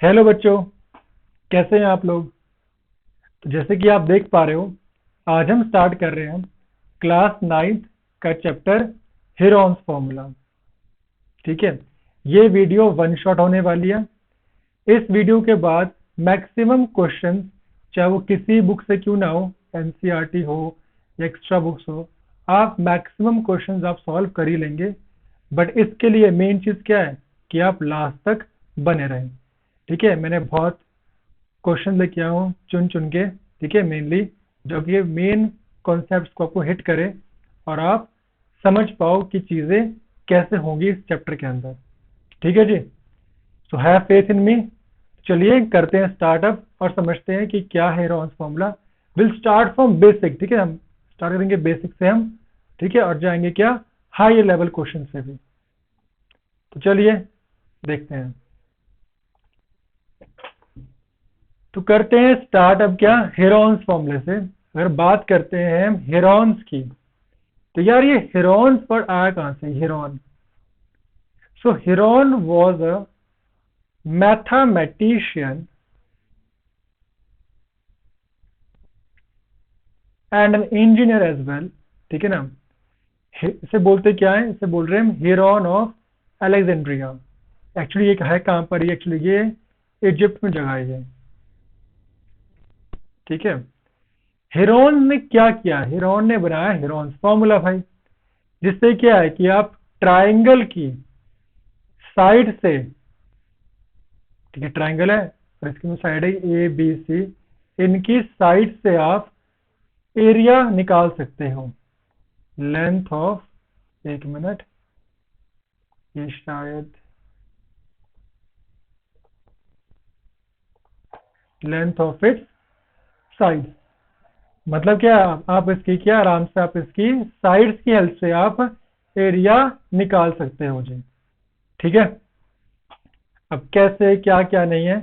Hello बच्चों, कैसे हैं आप लोग। तो जैसे कि आप देख पा रहे हो, आज हम स्टार्ट कर रहे हैं क्लास 9th का चैप्टर हेरॉन्स फॉर्मूला। ठीक है, ये वीडियो वन शॉट होने वाली है। इस वीडियो के बाद मैक्सिमम क्वेश्चन, चाहे वो किसी बुक से क्यों ना हो, एनसीईआरटी हो या एक्स्ट्रा बुक्स हो, आप मैक्सिमम क्वेश्चंस आप सॉल्व कर ही लेंगे। बट इसके लिए मेन चीज़ क्या है कि आप लास्ट तक बने रहें। ठीक है, मैंने बहुत क्वेश्चन लेके आया हूँ चुन चुन के। ठीक है, मेनली जो कि मेन कॉन्सेप्ट्स को आपको हिट करे और आप समझ पाओ कि चीज़ें कैसे होंगी इस चैप्टर के अंदर। ठीक है जी, सो हैव फेथ इन मी। चलिए करते हैं स्टार्टअप और समझते हैं कि क्या है Heron's formula. Will start from basic. ठीक है, हम स्टार्ट करेंगे बेसिक से हम। ठीक है, और जाएंगे क्या हाई लेवल क्वेश्चन से भी। तो चलिए देखते हैं। तो करते हैं स्टार्ट अब क्या हेरॉन्स फॉर्मूले से। अगर बात करते हैं हम हेरॉन्स की, तो यार ये हेरॉन्स पर आया कहां से Heron. So Heron was a mathematician and an engineer as well. ठीक है ना, इसे बोलते क्या है, इसे बोल रहे हैं हेरॉन ऑफ अलेक्जेंड्रिया। एक्चुअली ये है कहां पर, ये एक्चुअली ये इजिप्ट में जगह है। ठीक है, हेरॉन ने क्या किया, हेरॉन ने बनाया हेरॉन्स फॉर्मूला भाई, जिससे क्या है कि आप ट्राइंगल की साइड से, ठीक है ट्राइंगल है और इसकी साइड है ए बी सी, इनकी साइड से आप एरिया निकाल सकते हो। लेंथ ऑफ, एक मिनट, ये शायद लेंथ ऑफ इट्स साइड, मतलब क्या आप इसकी क्या आराम से आप इसकी साइड्स की हेल्प से आप एरिया निकाल सकते हो जी। ठीक है, अब कैसे क्या क्या नहीं है,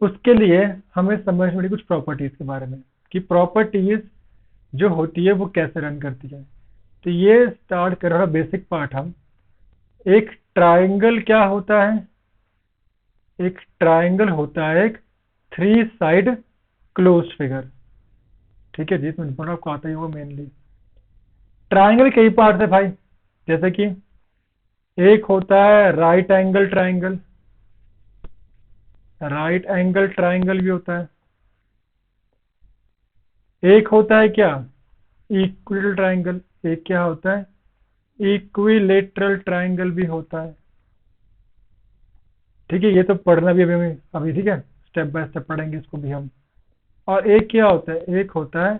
उसके लिए हमें समझ में कुछ प्रॉपर्टीज के बारे में कि प्रॉपर्टीज जो होती है वो कैसे रन करती है। तो ये स्टार्ट कर रहा बेसिक पार्ट हम। एक ट्राइंगल क्या होता है, एक ट्राइंगल होता है एक थ्री साइड क्लोज्ड फिगर। ठीक है जी, इसमें बड़ा आपको आता ही होगा मेनली। ट्राइंगल कई पार्ट है भाई, जैसे कि एक होता है right angle triangle, right angle triangle भी होता है। एक होता है क्या इक्विलेटरल ट्राइंगल, एक क्या होता है इक्विलेटरल ट्राइंगल भी होता है। ठीक है, ये तो पढ़ना भी अभी अभी ठीक है, स्टेप बाय स्टेप पढ़ेंगे इसको भी हम। और एक क्या होता है, एक होता है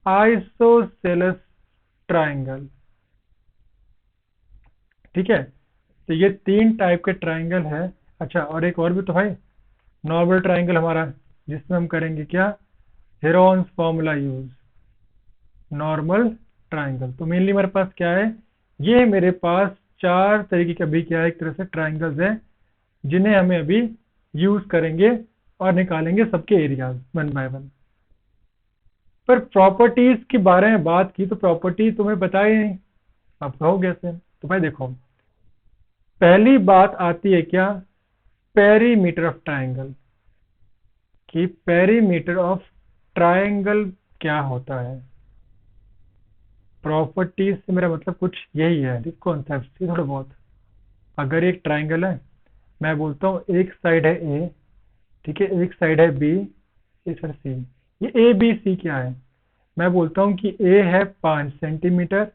आइसोसेलेस ट्राइंगल। ठीक है, तो ये तीन टाइप के ट्राइंगल है। अच्छा, और एक और भी तो भाई, नॉर्मल ट्राइंगल हमारा, जिसमें हम करेंगे क्या Heron's formula use, normal triangle. तो मेनली मेरे पास क्या है, ये मेरे पास चार तरीके के अभी क्या है, एक तरह से ट्राइंगल्स हैं जिन्हें हमें अभी यूज करेंगे और निकालेंगे सबके एरियाज वन बाय वन। पर प्रॉपर्टीज के बारे में बात की तो प्रॉपर्टी तुम्हें पता ही नहीं, आप कहो कैसे। तो भाई देखो, पहली बात आती है क्या पेरीमीटर ऑफ ट्राइंगल, कि पेरीमीटर ऑफ ट्राइंगल क्या होता है। प्रॉपर्टीज से मेरा मतलब कुछ यही है, कॉन्सेप्ट थोड़ा बहुत। अगर एक ट्राइंगल है, मैं बोलता हूँ एक साइड है ए, ठीक है, एक साइड है बी, एक साइड सी। ये ए बी सी क्या है, मैं बोलता हूँ कि ए है 5 सेंटीमीटर,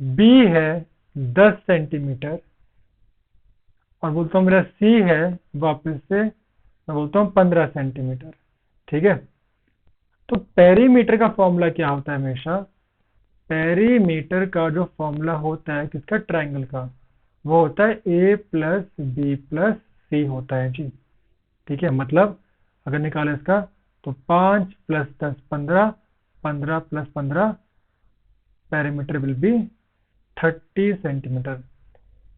बी है 10 सेंटीमीटर, और बोलता हूँ मेरा सी है वापस से, मैं बोलता हूँ 15 सेंटीमीटर। ठीक है, तो पेरीमीटर का फॉर्मूला क्या होता है हमेशा, पेरीमीटर का जो फॉर्मूला होता है किसका, ट्राइंगल का, वो होता है ए प्लस बी प्लस सी होता है जी। ठीक है, मतलब अगर निकाले इसका, तो 5 + 10 15, 15 + 15, पेरीमीटर विल बी 30 सेंटीमीटर।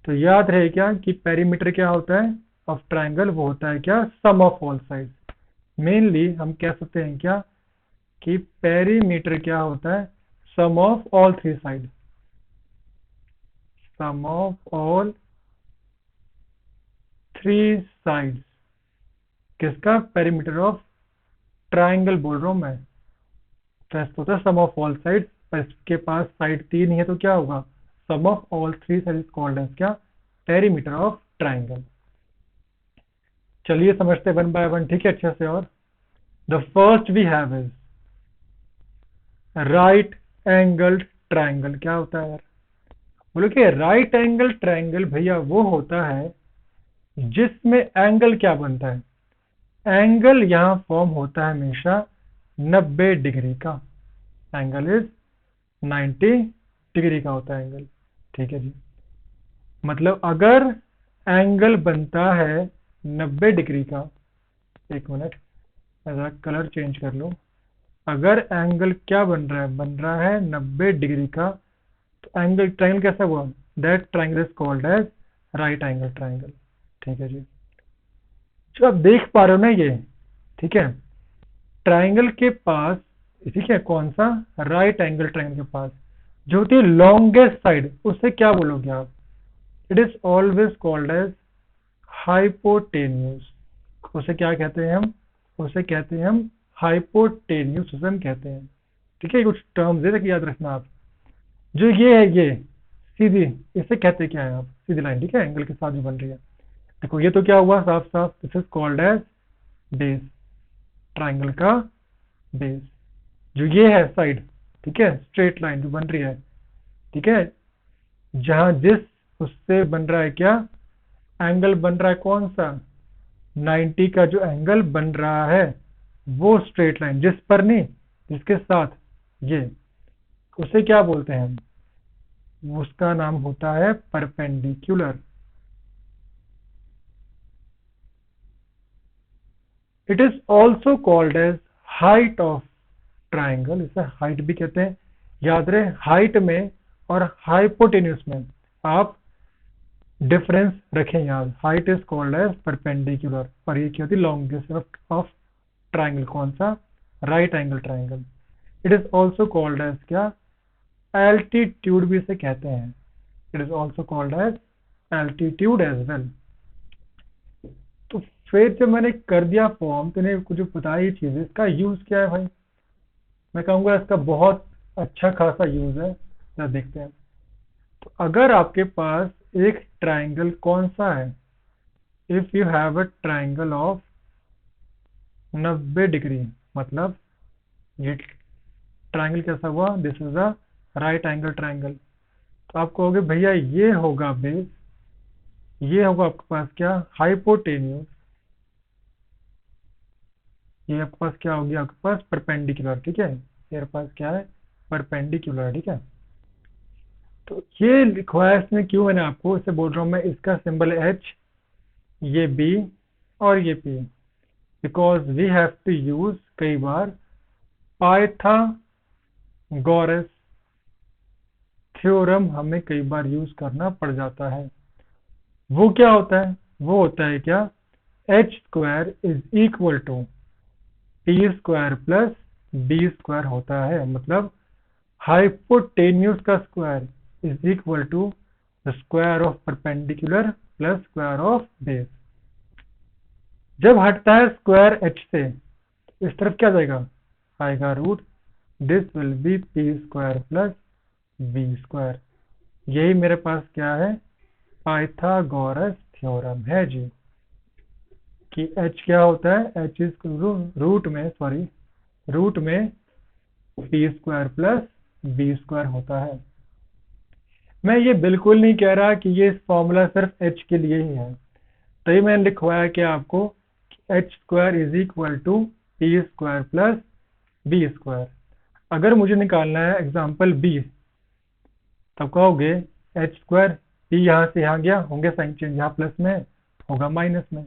तो याद रहे क्या कि पेरीमीटर क्या होता है ऑफ ट्राइंगल, वो होता है क्या सम ऑफ ऑल साइड। मेनली हम कह सकते हैं क्या कि पेरीमीटर क्या होता है sum of all three side, sum of all 3 sides, किसका? पेरीमीटर ऑफ ट्राइंगल बोल रहा हूं मैं। तो ऐसा होता है सम ऑफ ऑल साइड्स, पर इसके पास साइड 3 ही है तो क्या होगा? Sum of all 3 sides called as क्या? Perimeter of triangle. चलिए समझते वन बाय वन, ठीक है, अच्छे से। और the first we have is right angled triangle. क्या होता है यार? बोलो कि राइट एंगल ट्राइंगल भैया वो होता है जिसमें एंगल क्या बनता है? एंगल यहां फॉर्म होता है हमेशा 90 डिग्री का। एंगल इज 90 डिग्री का होता है एंगल, ठीक है जी। मतलब अगर एंगल बनता है 90 डिग्री का, एक मिनट जरा कलर चेंज कर लो। अगर एंगल क्या बन रहा है? बन रहा है 90 डिग्री का, तो एंगल ट्राइंगल कैसा हुआ? That triangle is called as right angle triangle, ठीक है जी। जो आप देख पा रहे हो ना ये, ठीक है, ट्राइंगल के पास, ठीक है, कौन सा? राइट एंगल ट्राइंगल के पास जो होती है लॉन्गेस्ट साइड, उसे क्या बोलोगे आप? It is always called as hypotenuse. उसे क्या कहते हैं हम? उसे कहते हैं हम हाइपोटेन्यूज, उसे हम कहते हैं, ठीक है। कुछ टर्म्स है कि याद रखना आप। जो ये है, ये सीधी, इसे कहते क्या है आप? सीधी लाइन, ठीक है, एंगल के साथ जो बन रही है। देखो ये तो क्या हुआ साफ साफ, this is called as base, triangle का बेस। जो ये है साइड, ठीक है, स्ट्रेट लाइन जो बन रही है, ठीक है, जहां जिस उससे बन रहा है क्या? एंगल बन रहा है कौन सा? 90 का जो एंगल बन रहा है वो स्ट्रेट लाइन, जिस पर नहीं, जिसके साथ ये, उसे क्या बोलते हैं हम? उसका नाम होता है perpendicular. It is also called as height of triangle, इसे हाइट भी कहते हैं। याद रहे, हाइट में और हाइपोटेन्यूस में आप डिफरेंस रखें याद। Height is called as perpendicular, पर ये क्या होती है? लॉन्गेस्ट ऑफ ट्राइंगल, कौन सा? Right angle triangle. It is also called as क्या? एल्टीट्यूड भी इसे कहते हैं। It is also called as altitude as well. तो फिर जब मैंने कर दिया फॉर्म, तो इन्हें कुछ बताया ये चीज, इसका यूज क्या है भाई? मैं कहूंगा इसका बहुत अच्छा खासा यूज है। जरा देखते हैं। तो अगर आपके पास एक ट्राइंगल कौन सा है? If you have a triangle of 90 degree, मतलब ये ट्राइंगल कैसा हुआ? This is a right angle triangle. तो आप कहोगे भैया ये होगा बेस, ये होगा आपके पास क्या? हाइपोटेन्यूस, ये आपके पास क्या होगी? आपके पास परपेंडिकुलर, ठीक है। मेरे पास क्या है? परपेंडिकुलर, ठीक है। तो ये लिखवाया इसमें क्यों मैंने आपको? इसे बोल रहा हूं मैं, इसका सिंबल एच, ये बी और ये P, because we have to use कई बार पाइथागोरस थ्योरम, हमें कई बार यूज करना पड़ जाता है। वो क्या होता है? वो होता है क्या? H square is equal to T square plus B square होता है। मतलब हाइपोटेन्यूस का square is equal to the square of perpendicular plus square of base. जब हटता है स्क्वायर एच से, इस तरफ क्या जाएगा? आएगा root. This will be P square plus B square. यही मेरे पास क्या है? पाइथागोरस थ्योरम है जी, कि h क्या होता है? h इज रूट में P square plus B square होता है। मैं ये बिल्कुल नहीं कह रहा कि ये फॉर्मूला सिर्फ h के लिए ही है, तो ये मैंने लिखवाया कि आपको H square is equal to P square plus B square. अगर मुझे निकालना है एग्जाम्पल बी, तब कहोगे एच स्क्वायर, पी यहाँ से यहाँ गया, होंगे साइन चेंज, यहाँ प्लस में होगा माइनस में,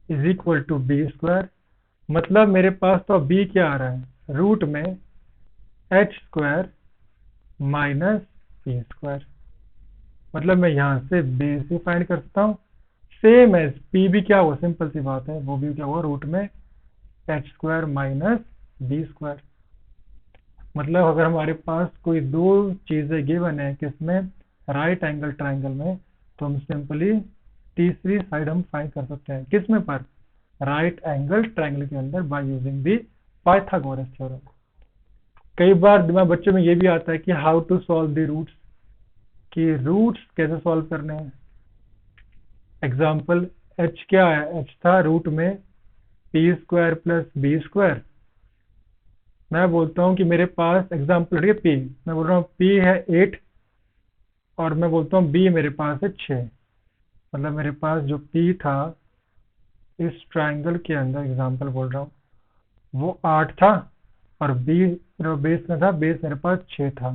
is equal to B square. मतलब मेरे पास तो बी क्या आ रहा है? रूट में H square minus P square. मतलब मैं यहाँ से बी से फाइंड कर सकता हूँ। सेम एज पी भी क्या हुआ? सिंपल सी बात है, वो भी क्या हुआ? रूट में H square minus B square. मतलब अगर हमारे पास कोई दो चीजें गिवन है किसमें? राइट एंगल ट्राइंगल में, तो हम सिंपली तीसरी साइड हम फाइंड कर सकते हैं किस में पर, राइट एंगल ट्रायंगल के अंदर by using the Pythagoras theorem. कई बार दिमाग बच्चों में ये भी आता है कि how to solve the roots, कि रूट्स कैसे सॉल्व करने हैं। एग्जाम्पल एच क्या है, एच था रूट में P square plus B square. मैं बोलता हूँ कि मेरे पास एग्जाम्पल है पी, मैं बोल रहा हूँ पी है 8 और मैं बोलता हूँ बी मेरे पास है 6। मतलब मेरे पास जो पी था इस ट्रायंगल के अंदर, एग्जाम्पल बोल रहा हूँ, वो 8 था और बी जो बेस में था, बेस मेरे पास 6 था।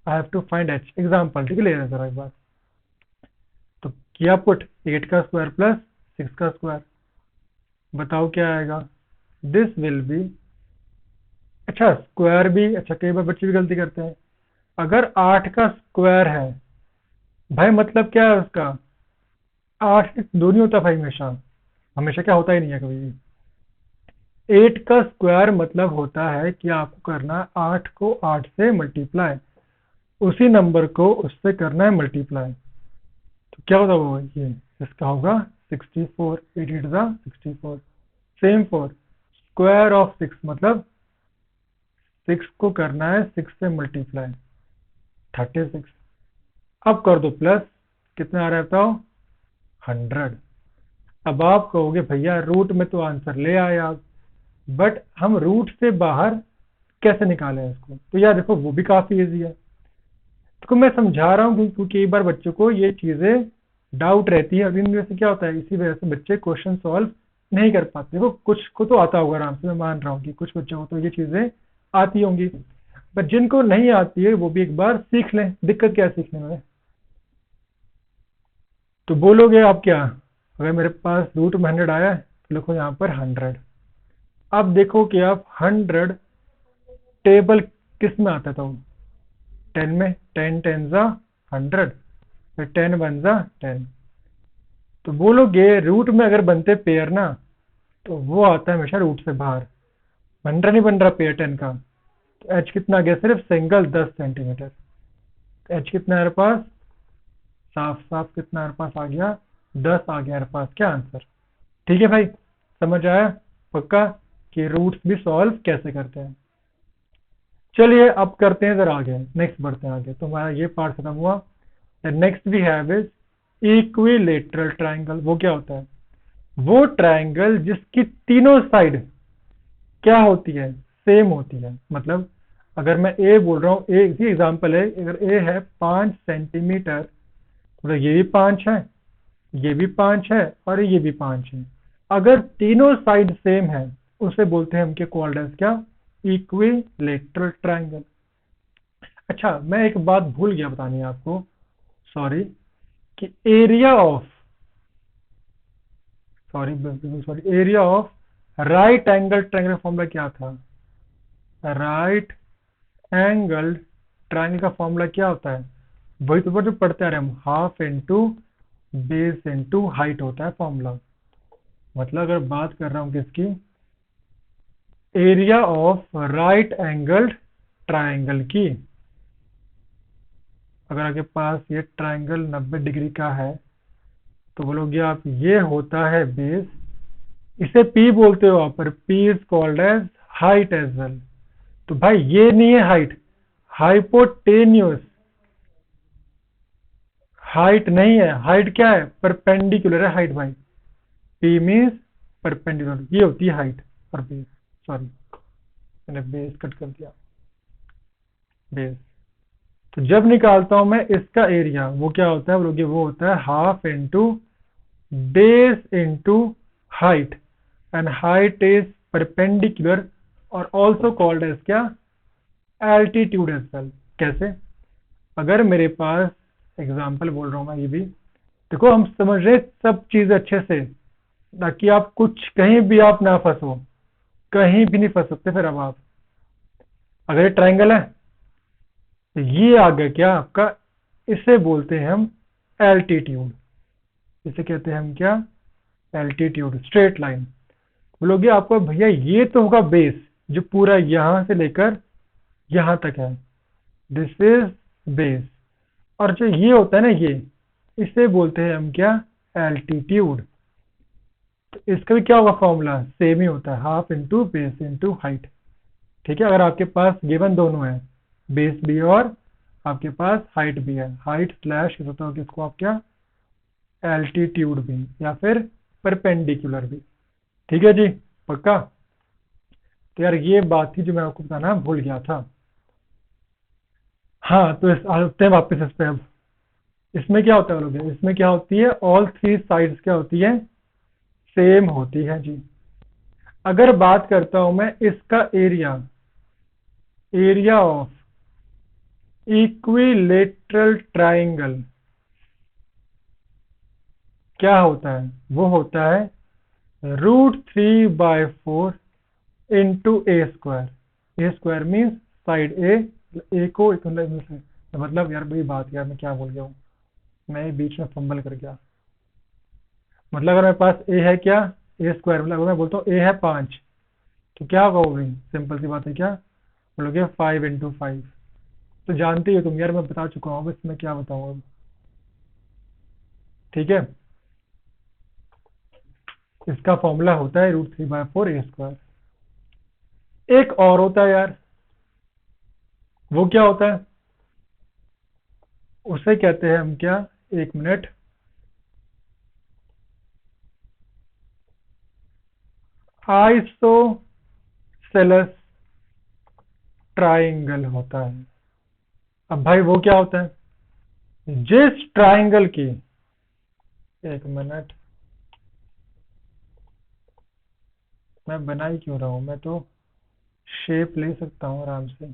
I have to find H, example, ठीक है, ले रहे जरा एक बार। तो किया पुट 8 का स्क्वायर प्लस 6 का स्क्वायर, बताओ क्या आएगा। दिस विल बी, अच्छा स्क्वायर भी, अच्छा कई बार बच्चे भी गलती करते हैं। अगर 8 का स्क्वायर है भाई, मतलब क्या है उसका, 8 दो नहीं होता भाई, हमेशा हमेशा क्या होता ही नहीं है कभी भी। 8 का स्क्वायर मतलब होता है कि आपको करना 8 को 8 से मल्टीप्लाई, उसी नंबर को उससे करना है मल्टीप्लाई। तो क्या होता वो, ये इसका होगा 64, 8 8 जा 64। सेम फॉर स्क्वायर ऑफ 6, मतलब 6 को करना है 6 से मल्टीप्लाई, 36। अब कर दो प्लस, कितना आ रहा है बताओ, 100। अब आप कहोगे भैया रूट में तो आंसर ले आए आप, बट हम रूट से बाहर कैसे निकालें इसको, तो यार देखो वो भी काफी इजी है। तो मैं समझा रहा हूँ क्योंकि कई बार बच्चों को ये चीजें डाउट रहती है, और इन वजह से क्या होता है, इसी वजह से बच्चे क्वेश्चन सॉल्व नहीं कर पाते। देखो कुछ को तो आता होगा आराम से, मैं मान रहा हूँ कि कुछ बच्चों को तो ये चीजें आती होंगी, बट जिनको नहीं आती है वो भी एक बार सीख लें। दिक्कत क्या है सीखने में, तो बोलोगे आप क्या, अगर मेरे पास रूट में 100 आया है तो लिखो यहाँ पर 100। अब देखो कि आप 100 टेबल किस में आता था, 10 में, 10 10 जा 100, फिर 10 1 जा 10। तो बोलोगे रूट में अगर बनते पेयर ना, तो वो आता है हमेशा रूट से बाहर, बन रहा नहीं बन रहा पेयर 10 का। तो एच कितना आ गया, सिर्फ सिंगल 10 सेंटीमीटर। तो एच कितना है हमारे पास, साफ साफ कितना हमारे पास आ गया, 10 आ गया हमारे पास, क्या आंसर। ठीक है भाई, समझ आया पक्का कि रूट्स भी सॉल्व कैसे करते हैं। चलिए अब करते हैं जरा आगे, नेक्स्ट बढ़ते हैं आगे। तो हमारा ये पार्ट खत्म हुआ। Next we have is equilateral triangle. वो क्या होता है, वो ट्रायंगल जिसकी तीनों साइड क्या होती है, सेम होती है। मतलब अगर मैं ए बोल रहा हूँ, ए ही एग्जाम्पल है, अगर ए है 5 सेंटीमीटर, मतलब ये भी 5 है, ये भी 5 है और ये भी 5 है, अगर तीनों साइड सेम है उसे बोलते हैं हम क्या, कॉल्ड एज क्या, इक्विलेटरल ट्रायंगल। अच्छा मैं एक बात भूल गया बतानी है आपको, सॉरी, कि area of right angle triangle formula क्या था। राइट एंगल ट्रायंगल का फॉर्मूला क्या होता है, वही तो जो पढ़ते आ रहे हैं हम, half into base into height होता है फॉर्मूला। मतलब अगर बात कर रहा हूं किसकी, area of right angle triangle की, अगर आपके पास ये ट्रायंगल 90 डिग्री का है तो बोलोगे आप ये होता है बेस, इसे पी बोलते हो आप, पर P is called as height as well. तो भाई ये नहीं है हाइट, हाइपोटेन्यूस, हाइट नहीं है, हाइट क्या है, परपेंडिकुलर है हाइट भाई। पी मीन्स परपेंडिकुलर, ये होती है हाइट और बेस। सॉरी मैंने बेस कट कर दिया, बेस। तो जब निकालता हूं मैं इसका एरिया, वो क्या होता है बोलोगे, वो होता है half into base into height, and height is perpendicular और ऑल्सो कॉल्ड एज क्या, एल्टीट्यूड एज वेल। कैसे, अगर मेरे पास, एग्जाम्पल बोल रहा हूं मैं ये भी, देखो हम समझ रहे सब चीज अच्छे से, ताकि आप कुछ कहीं भी आप ना फंसो, कहीं भी नहीं फंस सकते। फिर अब आप, अगर ये ट्रायंगल है तो ये आ गया क्या आपका, इसे बोलते हैं हम एल्टीट्यूड, इसे कहते हैं हम क्या, एल्टीट्यूड, स्ट्रेट लाइन। बोलोगे आपको भैया ये तो होगा बेस, जो पूरा यहां से लेकर यहां तक है, दिस इज बेस। और जो ये होता है ना ये, इसे बोलते हैं हम क्या, एल्टीट्यूड। तो इसका भी क्या होगा फॉर्मूला, सेम ही होता है, half into base into height. ठीक है, अगर आपके पास गिवन दोनों है, बेस भी और आपके पास हाइट भी है, हाइट स्लैश होता है किसको आप क्या, एल्टीट्यूड भी या फिर परपेंडिकुलर भी। ठीक है जी, पक्का। तो यार ये बात थी जो मैं आपको बताना भूल गया था। हाँ तो आते हैं वापस इस पे। अब इसमें क्या होता है बोलोगे, इसमें क्या होती है, ऑल थ्री साइड्स क्या होती है, सेम होती है जी। अगर बात करता हूं मैं इसका area, area of equilateral triangle क्या होता है, वो होता है √3/4 इंटू ए स्क्वायर। ए स्क्वायर मीन्स साइड ए को मतलब यार वही बात, यार मैं क्या बोल गया हूँ, मैं बीच में फंबल कर गया। मतलब अगर मेरे पास ए है क्या, ए स्क्वायर, मतलब अगर मैं बोलता हूँ ए है 5, तो क्या कहोगे, सिंपल सी बात है, क्या बोलोगे 5 × 5। तो जानते ही हो तुम यार, मैं बता चुका हूँ, अब इसमें क्या बताऊँ अब। ठीक है, इसका फॉर्मूला होता है √3/4 A²। एक और होता है यार, वो क्या होता है, उसे कहते हैं हम क्या, एक मिनट, आइसोसेलेस ट्राइंगल होता है। अब भाई वो क्या होता है, जिस ट्राइंगल की, एक मिनट, मैं बना ही क्यों रहा हूं, मैं तो शेप ले सकता हूं आराम से।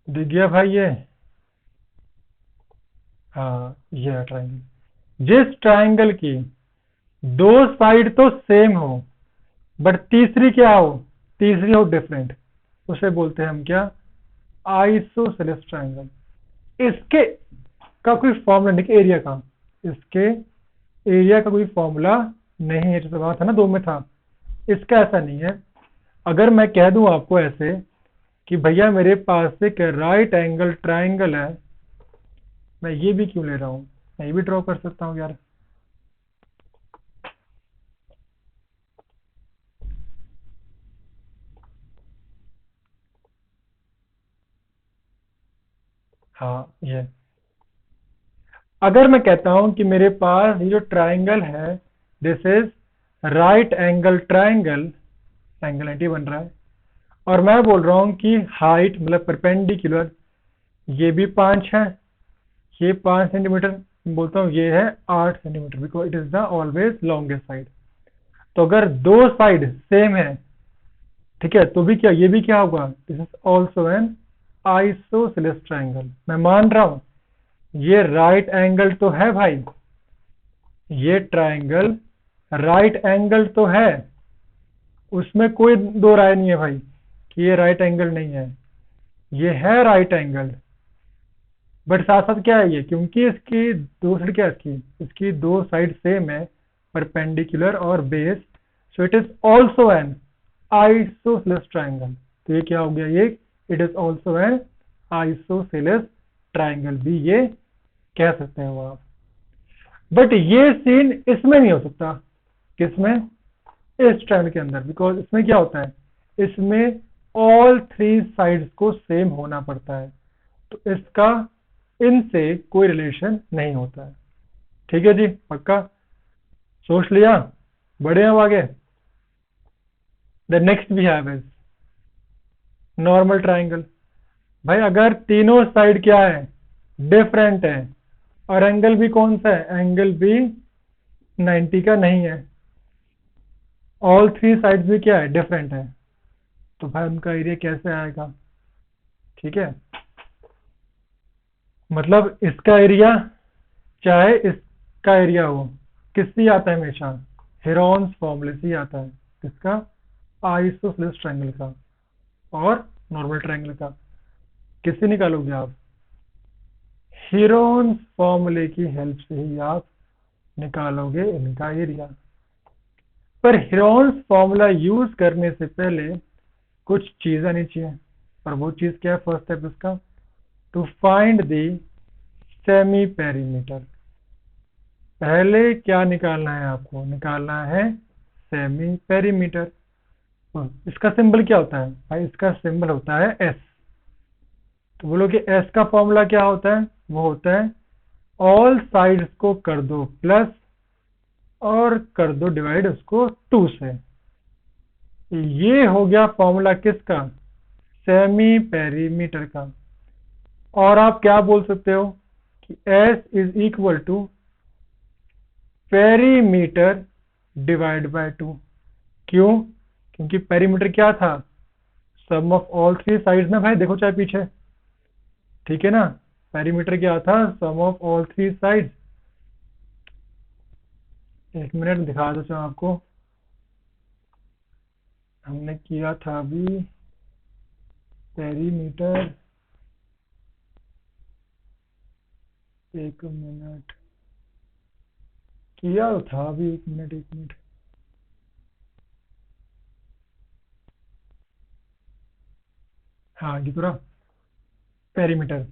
दिख गया भाई ये, हाँ ये ट्राइंगल, जिस ट्राइंगल की दो साइड तो सेम हो बट तीसरी क्या हो, तीसरी हो डिफरेंट, उसे बोलते हैं हम क्या, आइसोसेलेस ट्राइंगल। इसके का कोई फॉर्मूला नहीं, एरिया का, इसके एरिया का कोई फॉर्मूला नहीं है, जैसे वहां था ना दो में था, इसका ऐसा नहीं है। अगर मैं कह दूं आपको ऐसे कि भैया मेरे पास एक राइट एंगल ट्राइंगल है, मैं ये भी क्यों ले रहा हूं, मैं ये भी ड्रॉ कर सकता हूं यार। हाँ ये, अगर मैं कहता हूं कि मेरे पास ये जो ट्राइंगल है, this is right angle triangle, angle 90 बन रहा है, और मैं बोल रहा हूं कि हाइट मतलब परपेंडिकुलर ये भी 5 है, ये 5 सेंटीमीटर, बोलता हूँ ये है 8 centimetre, because it is the always longest side. तो अगर दो साइड सेम है, ठीक है, तो भी क्या, ये भी क्या होगा, this is also an isosceles triangle. मैं मान रहा हूं ये राइट एंगल तो है भाई, ये ट्राइंगल राइट एंगल तो है, उसमें कोई दो राय नहीं है भाई कि ये राइट एंगल नहीं है, ये है राइट एंगल। बट साथ साथ क्या है ये, क्योंकि इसकी दो साइड क्या है, इसकी दो साइड सेम है, परपेंडिकुलर और base, so it is also an isosceles triangle. तो ये क्या हो गया, ये it is also an isosceles triangle भी ये कह सकते हो आप। बट ये सीन इसमें नहीं हो सकता, किसमें, इस ट्राइंगल के अंदर, बिकॉज इसमें क्या होता है, इसमें ऑल थ्री साइड्स को सेम होना पड़ता है, तो इसका इनसे कोई रिलेशन नहीं होता है। ठीक है जी, पक्का, सोच लिया, बढ़े हम आगे। The next we have is normal triangle. भाई अगर तीनों साइड क्या है, डिफरेंट है, और एंगल भी कौन सा है, एंगल भी 90 का नहीं है, ऑल थ्री साइड्स भी क्या है, डिफरेंट है, तो भाई उनका एरिया कैसे आएगा। ठीक है, मतलब इसका एरिया चाहे इसका एरिया हो, किससे आता है हमेशा, हेरोन्स फॉर्मूले से ही आता है, किसका, आइसोसेलेस ट्रायंगल का और नॉर्मल ट्रायंगल का। किससे निकालोगे आप, हेरोन्स फॉर्मूले की हेल्प से ही आप निकालोगे इनका एरिया। पर हेरोन्स फॉर्मूला यूज करने से पहले कुछ चीज आनी चाहिए, और वो चीज क्या है, फर्स्ट स्टेप इसका, to find the semi perimeter. पहले क्या निकालना है आपको? निकालना है सेमी पेरीमीटर। इसका सिंबल क्या होता है भाई? इसका सिंबल होता है एस। तो बोलो कि एस का फॉर्मूला क्या होता है? वो होता है ऑल साइड्स को कर दो प्लस और कर दो डिवाइड उसको 2 से। ये हो गया फॉर्मूला किसका? सेमी पेरीमीटर का। और आप क्या बोल सकते हो कि S is equal to perimeter divide by 2। क्यों? क्योंकि पेरीमीटर क्या था? सम ऑफ ऑल 3 साइड्स ना भाई, देखो चाहे पीछे, ठीक है ना। पेरीमीटर क्या था? सम ऑफ ऑल 3 साइड्स। एक मिनट दिखा दो आपको, हमने किया था अभी पेरीमीटर। एक मिनट, किया तो था अभी, एक मिनट। हाँ ये पूरा पेरीमीटर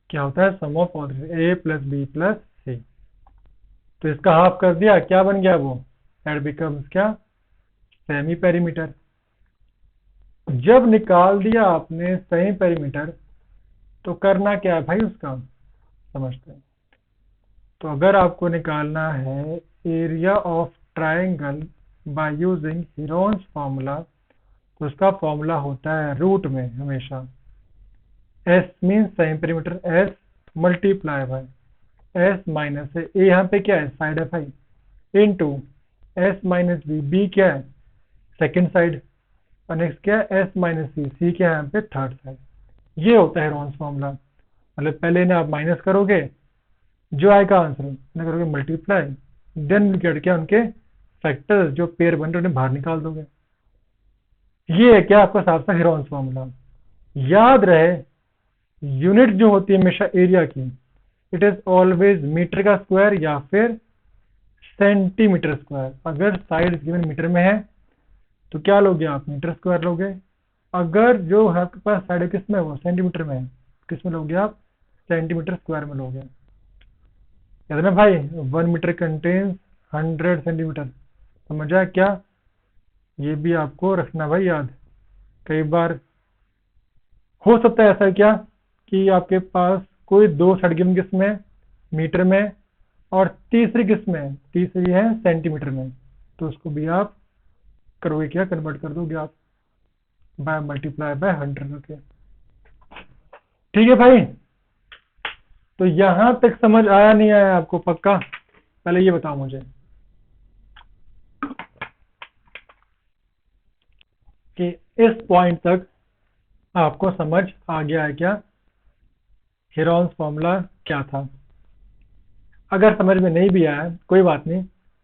क्या होता है? Sum of all A plus B plus C. तो इसका हाफ कर दिया, क्या बन गया वो? दैट बिकम्स क्या? Semi perimeter. जब निकाल दिया आपने सेमी पेरीमीटर, तो करना क्या है भाई उसका? समझते हैं। तो अगर आपको निकालना है area of triangle by using Heron's formula, तो उसका फॉर्मूला होता है रूट में हमेशा S mean semi perimeter, S multiply by S minus A यहाँ पे क्या है? साइड है भाई, into S minus B, B क्या है? Second side. और नेक्स्ट क्या है? एस माइनस सी, सी क्या है यहाँ पे? Third side. ये होता है हीरोन्स फॉर्मूला। मतलब पहले ना आप माइनस करोगे, जो आएगा आंसर ना करोगे मल्टीप्लाई, देन गेट क्या उनके फैक्टर्स जो पेयर बन रहे उन्हें बाहर निकाल दोगे। ये है क्या आपका साफ सा हीरोन्स फॉर्मूला। याद रहे यूनिट जो होती है हमेशा एरिया की, इट इज ऑलवेज मीटर का स्क्वायर या फिर सेंटीमीटर स्क्वायर। अगर साइड गिवन मीटर में है तो क्या लोगे आप? मीटर स्क्वायर लोगे। अगर जो है आपके पास साइड किस में, वो सेंटीमीटर में है, किस में लोगे आप? सेंटीमीटर स्क्वायर में लोगे। याद है ना भाई, 1 मीटर कंटेन्स 100 सेंटीमीटर। समझ आया क्या? ये भी आपको रखना भाई याद। कई बार हो सकता है ऐसा क्या कि आपके पास कोई 2 साइड गिवन किस में? मीटर में। और तीसरी किस में? तीसरी है सेंटीमीटर में। तो उसको भी आप करोगे क्या? कन्वर्ट कर दोगे आप बाय मल्टीप्लाई बाय 100 करके। ठीक है भाई, तो यहां तक समझ आया नहीं आया आपको? पक्का? पहले ये बताओ मुझे कि इस पॉइंट तक आपको समझ आ गया है क्या? हीरोन्स फॉर्मूला क्या था? अगर समझ में नहीं भी आया कोई बात नहीं,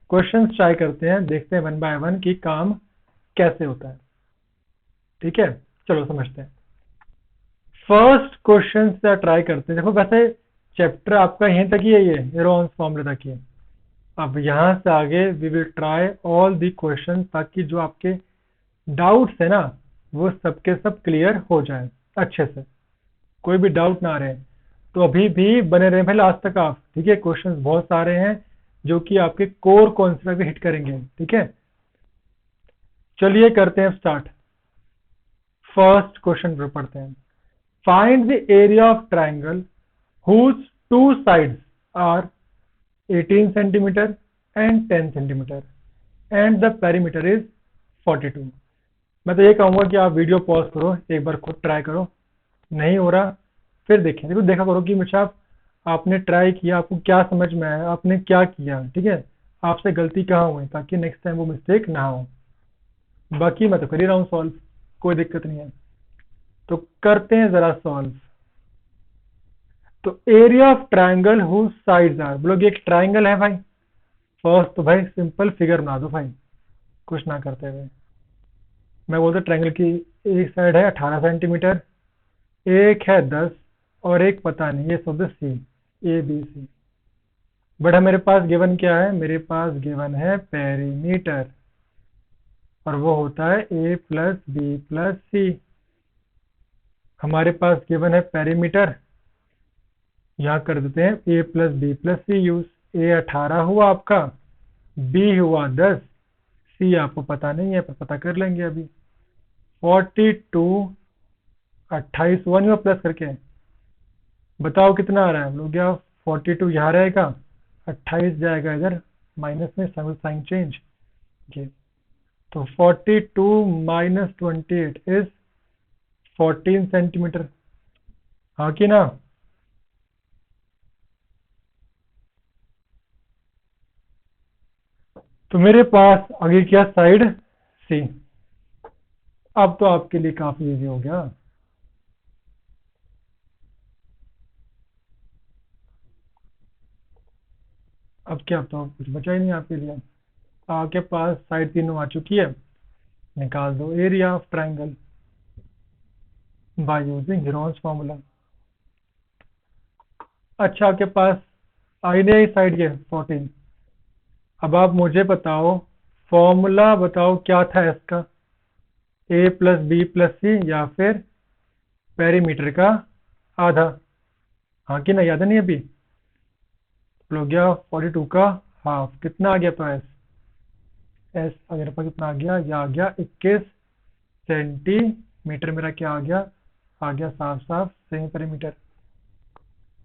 क्वेश्चंस ट्राई करते हैं, देखते हैं 1 बाय 1 कि काम कैसे होता है। ठीक है, चलो समझते हैं। फर्स्ट क्वेश्चन से ट्राई करते हैं। देखो वैसे चैप्टर आपका यहीं तक ही है, ये हीरोन्स फॉर्मूला तक ही है। अब यहां से आगे we will try all the question, ताकि जो आपके डाउट्स है ना वो सबके सब क्लियर हो जाए अच्छे से, कोई भी डाउट ना रहे। तो अभी भी बने रहे भाई लास्ट तक आप। ठीक है, क्वेश्चंस बहुत सारे हैं जो कि आपके कोर कॉन्सेप्ट भी हिट करेंगे। ठीक है, चलिए करते हैं स्टार्ट। फर्स्ट क्वेश्चन पे पढ़ते हैं। Find the area of triangle whose 2 sides are 18 centimetre and 10 centimetre and the perimeter is 42। मैं तो ये कहूंगा कि आप वीडियो पॉज करो, एक बार खुद ट्राई करो। नहीं हो रहा फिर देखें। देखो देखा करो कि मुझे आपने ट्राई किया, आपको क्या समझ में आया, आपने क्या किया। ठीक है, आपसे गलती कहाँ हुई, ताकि नेक्स्ट टाइम वो मिस्टेक ना हो। बाकी मैं तो कर ही रहा हूँ सॉल्व, कोई दिक्कत नहीं है। तो करते हैं जरा सॉल्व। तो area of triangle whose sides are, बोलोगे एक ट्राइंगल है भाई। फर्स्ट तो भाई सिंपल फिगर बना दो भाई, कुछ ना करते हुए। मैं बोलता ट्राइंगल की एक साइड है 18 सेंटीमीटर, एक है 10 और एक पता नहीं, ये शब्द सी, ए बी सी। बट मेरे पास गिवन क्या है? मेरे पास गिवन है पेरीमीटर, और वो होता है ए प्लस बी प्लस सी। हमारे पास गिवन है पेरीमीटर, यहाँ कर देते हैं a plus B plus C use. a 18 हुआ आपका, b हुआ 10, c आपको पता नहीं है पर पता कर लेंगे अभी। 42 28 वन हुआ प्लस करके, बताओ कितना आ रहा है हम लोग। क्या 42 यहाँ रहेगा, 28 जाएगा इधर माइनस में, साइन चेंज। ओके, तो 42 माइनस 28 इज 14 सेंटीमीटर। हाँ कि ना। तो मेरे पास आगे क्या साइड सी। अब तो आपके लिए काफी इजी हो गया। अब क्या, अब तो कुछ बचा ही नहीं आपके लिए। आपके पास साइड तीनों आ चुकी है, निकाल दो area of triangle by using Heron's formula. अच्छा, आपके पास आई नहीं साइड के 14। अब आप मुझे बताओ, फॉर्मूला बताओ क्या था इसका, ए प्लस बी प्लस सी या फिर पेरीमीटर का आधा। हाँ कि ना, याद है नहीं अभी। तो हो गया 42 का हाफ, कितना आ गया पास। एस अगर पर कितना आ गया, यह आ गया 21 सेंटीमीटर। मेरा क्या आ गया साफ साफ सेमी पेरीमीटर।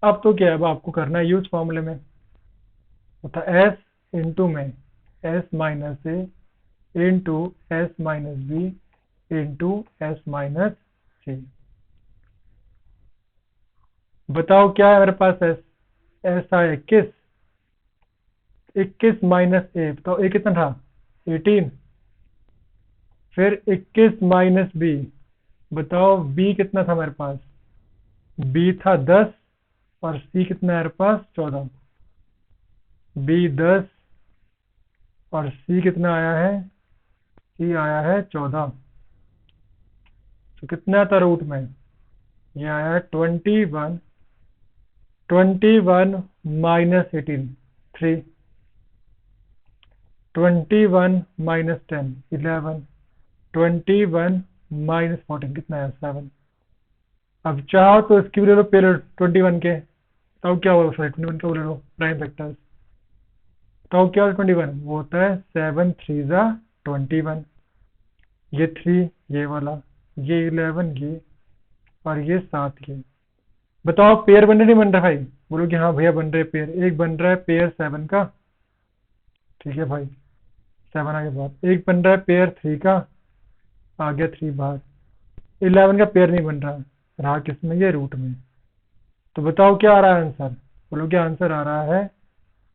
अब तो क्या है, अब आपको करना है यूज फॉर्मूले में, होता एस इंटू में एस माइनस ए into S minus B into S minus C. बताओ क्या है मेरे पास एस। एस आया 21, 21 माइनस ए, बताओ ए कितना था 18। फिर 21 माइनस बी, बताओ बी कितना था मेरे पास, बी था 10, और सी कितना है मेरे पास 14। बी 10 और सी कितना आया है, सी आया है 14। तो कितना था रूट में, ये आया है 21। 21 माइनस 18 3, 21 माइनस 10 11, 21 माइनस 14 कितना है 7। अब चाहो तो इसकी भी ले लो पेयर 21 के, तब क्या होगा, सॉरी 21 का ले लो प्राइम फैक्टर्स। तो क्या 21 वो होता है 7 3 जा 21, ये 3 ये वाला, ये 11 ये, और ये 7 ये। बताओ पेयर बन रहे नहीं बन रहा भाई, बोलो कि हाँ भैया बन रहे पेयर। एक बन रहा है पेयर 7 का, ठीक है भाई 7 आगे बाहर। एक बन रहा है पेयर 3 का, आ गया 3 बाहर। 11 का पेयर नहीं बन रहा, रहा किसमें, ये रूट में। तो बताओ क्या आ रहा है आंसर, बोलो क्या आंसर आ रहा है